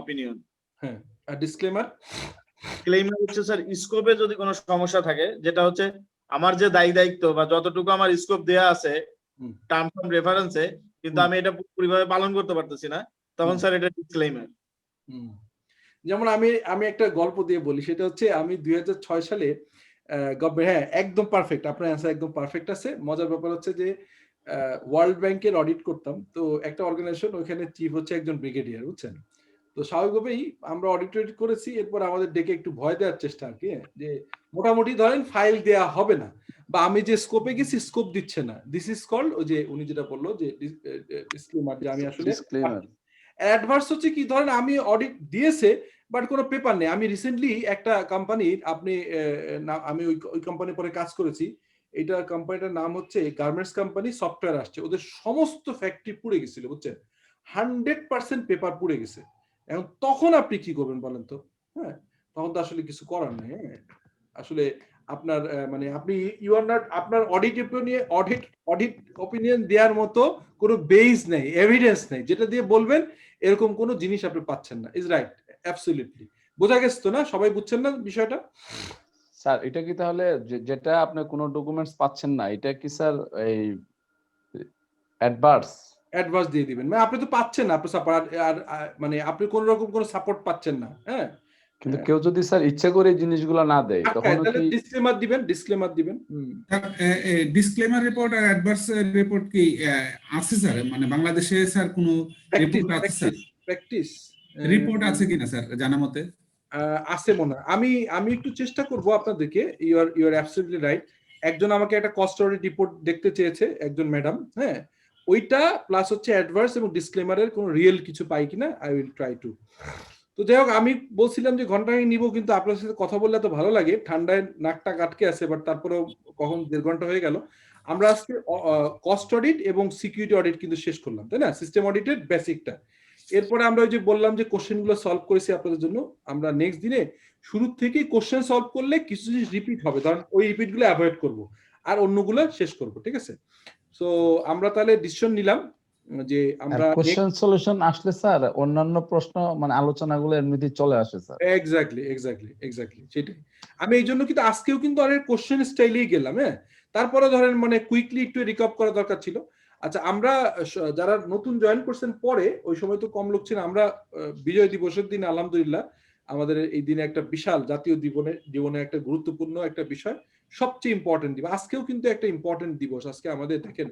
অপিনিয়ন। হ্যাঁ, আর ডিসক্লেমার? ক্লেইমার হচ্ছে স্যার স্কোপে যদি কোনো সমস্যা থাকে, যেটা হচ্ছে আমার যে দায়িত্ব বা যতটুকু আমার স্কোপ দেয়া আছে টার্মস অফ রেফারেন্সে, কিন্তু আমি এটা পুরোপুরিভাবে পালন করতে পারতেছি না, তখন স্যার এটা ডিসক্লেইমার। যেমন আমি একটা গল্প দিয়ে বলি, সেটা হচ্ছে আমি 2006 সালে হ্যাঁ একদম পারফেক্ট, আপনার অ্যান্সার একদম পারফেক্ট আছে। মজার ব্যাপার হচ্ছে যে ওয়ার্ল্ড ব্যাংকের অডিট করতাম, তো একটা অর্গানাইজেশন, ওখানে চিফ হচ্ছে একজন ব্রিগেডিয়ার, বুঝছেন। তো স্বাভাবিকভাবেই আমরা অডিট করেছি, এরপর আমাদের ডেকে একটু ভয় দেওয়ার চেষ্টা আর কি, যে মোটামুটি ধরেন ফাইল দেয়া হবে না, বা আমি যে স্কোপে গেছি স্কোপ দিচ্ছে না। দিস ইজ কল্ড, ওই যে উনি যেটা বললো যে ডিসক্লেমার, যে আমি আসলে অ্যাডভার্স হচ্ছে কি, ধরেন আমি অডিট দিয়েছে বাট কোনো পেপার নেই। আমি রিসেন্টলি একটা কোম্পানির, আমি ওই কোম্পানির পরে কাজ করেছি, এটা কোম্পানিটার নাম হচ্ছে গার্মেন্টস কোম্পানি, সফটওয়্যার আসছে, ওদের সমস্ত ফ্যাক্টরি পুড়ে গেছিল, বুঝছেন, 100% পেপার পুড়ে গেছে। এখন তখন আপনি কি করবেন বলেন তো? হ্যাঁ, তখন তো আসলে কিছু করার নেই। আসলে আপনার মানে আপনি ইউ আর নট, আপনার অডিট অপিনিয়ন দেওয়ার মতো কোনো বেস নেই, এভিডেন্স নেই, যেটা দিয়ে বলবেন এরকম কোনো জিনিস আপনি পাচ্ছেন না। Is right, absolutely. বোঝা গেছে তো না? সবাই বুঝছেন না বিষয়টা? স্যার এটা কি তাহলে যেটা আপনি কোনো ডকুমেন্টস পাচ্ছেন না, এটা কি স্যার এই অ্যাডভার্স দিয়ে দিবেন, মানে আপনি তো পাচ্ছেন না, আপনি সাপোর্ট, আর মানে আপনি কোন রকম কোনো সাপোর্ট পাচ্ছেন না। হ্যাঁ, কিন্তু কেউ যদি স্যার ইচ্ছা করে এই জিনিসগুলো না দেয়, তখন কি ডিসক্লেমার দিবেন? ডিসক্লেমার রিপোর্ট আর অ্যাডভার্স রিপোর্ট কি আছে স্যার? মানে বাংলাদেশে স্যার কোনো রিপোর্ট আছে স্যার? প্র্যাকটিস রিপোর্ট আছে কিনা স্যার জানা মতে? আছে মনে হয়। আমি একটু চেষ্টা করব আপনাদেরকে। You are absolutely right. একজন আমাকে একটা কস্ট অডিট রিপোর্ট দেখতে চেয়েছে, একজন ম্যাডাম। হ্যাঁ, ওইটা প্লাস হচ্ছে অ্যাডভার্স এবং ডিসক্লেমারের কোনো রিয়েল কিছু পাই কিনা আই উইল ট্রাই টু। তো যাই হোক, আমি বলছিলাম যে ঘন্টাখানেক নিব, কিন্তু আপনার সাথে কথা বললে তো ভালো লাগে, ঠান্ডায় নাকটা আটকে আছে, বাট তারপরেও কখন 1.5 ঘন্টা হয়ে গেল। আমরা আজকে কস্ট অডিট এবং সিকিউরিটি অডিট কিন্তু শেষ করলাম, তাই না, সিস্টেম অডিটের বেসিকটা। এরপরে আমরা ওই যে বললাম যে কোশ্চেনগুলো সলভ করেছি আপনাদের জন্য। আমরা নেক্সট দিনে শুরু থেকেই কোশ্চেন সলভ করলে কিছু জিনিস রিপিট হবে, কারণ ওই রিপিটগুলো অ্যাভয়েড করব, আর অন্যগুলো শেষ করব, ঠিক আছে? সো আমরা তাহলে ডিসিশন নিলাম যে আমরা কোশ্চেন সলিউশন আসলে স্যার অন্যান্য প্রশ্ন মানে আলোচনাগুলো এমনিতেই চলে আসে স্যার। এক্স্যাক্টলি সেটাই। আমি এই জন্য কিন্তু আজকেও কিন্তু অনেক কোশ্চেন স্টাইলেই গেলাম, হ্যাঁ। তারপরে ধরেন মানে কুইকলি একটু রিকআপ করা দরকার ছিল। আচ্ছা, আমরা যারা নতুন জয়েন করছেন পরে, ওই সময় তো কম লোক ছিল, আমরা বিজয় দিবসের দিন আলহামদুলিল্লাহ আমাদের এই দিনে একটা বিশাল জাতীয় জীবনে একটা গুরুত্বপূর্ণ একটা বিষয়, সবচেয়ে ইম্পর্টেন্ট দিবস। আজকেও কিন্তু একটা ইম্পর্টেন্ট দিবস। আজকে আমাদের দেখেন,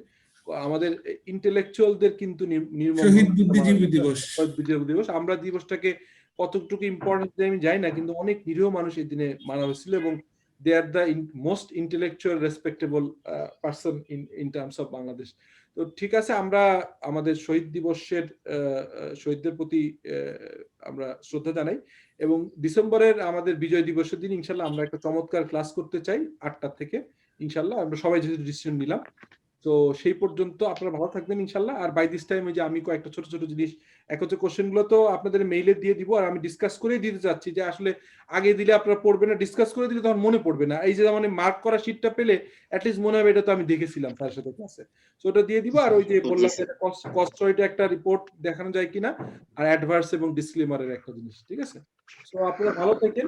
আমাদের ইন্টেলেকচুয়ালদের কিন্তু শহীদ বুদ্ধিজীবী দিবস। আমরা দিবসটাকে কতটুকু ইম্পর্টেন্ট আমি জানি না, কিন্তু অনেক নিরীহ মানুষ এই দিনে মারা হয়েছিল, এবং they are the most intellectual respectable person in terms of Bangladesh. তো ঠিক আছে, আমরা আমাদের শহীদ দিবসের শহীদদের প্রতি আমরা শ্রদ্ধা জানাই, এবং ডিসেম্বরের আমাদের বিজয় দিবসের দিন ইনশাল্লাহ আমরা একটা চমৎকার ক্লাস করতে চাই 8টা থেকে ইনশাল্লাহ। আমরা সবাই যেহেতু ডিসিশন নিলাম, তো সেই পর্যন্ত আপনারা ভালো থাকবেন ইনশাল্লাহ। আর বাই দিস টাইম যে আমি কয়েকটা ছোট ছোট জিনিস, এক হচ্ছে কোশ্চেন গুলো তো আপনাদের মেইলে দিয়ে দিব, আর আমি ডিসকাস করে দিতে চাচ্ছি যে আসলে আগে দিলে আপনারা পড়বেন না, ডিসকাস করে দিলে তখন মনে পড়বে না। এই যে মানে মার্ক করা শিটটা পেলে অ্যাটলিস্ট মনে হবে এটা তো আমি দেখেছিলাম তার সাথে ক্লাসে, তো ওটা দিয়ে দিব। আর ওই যে বললাম কস্ট স্টোরিটা একটা রিপোর্ট দেখানো যায় কিনা, আর অ্যাডভার্স এবং ডিসক্লেমারের একটা জিনিস, ঠিক আছে? তো আপনারা ভালো থাকেন।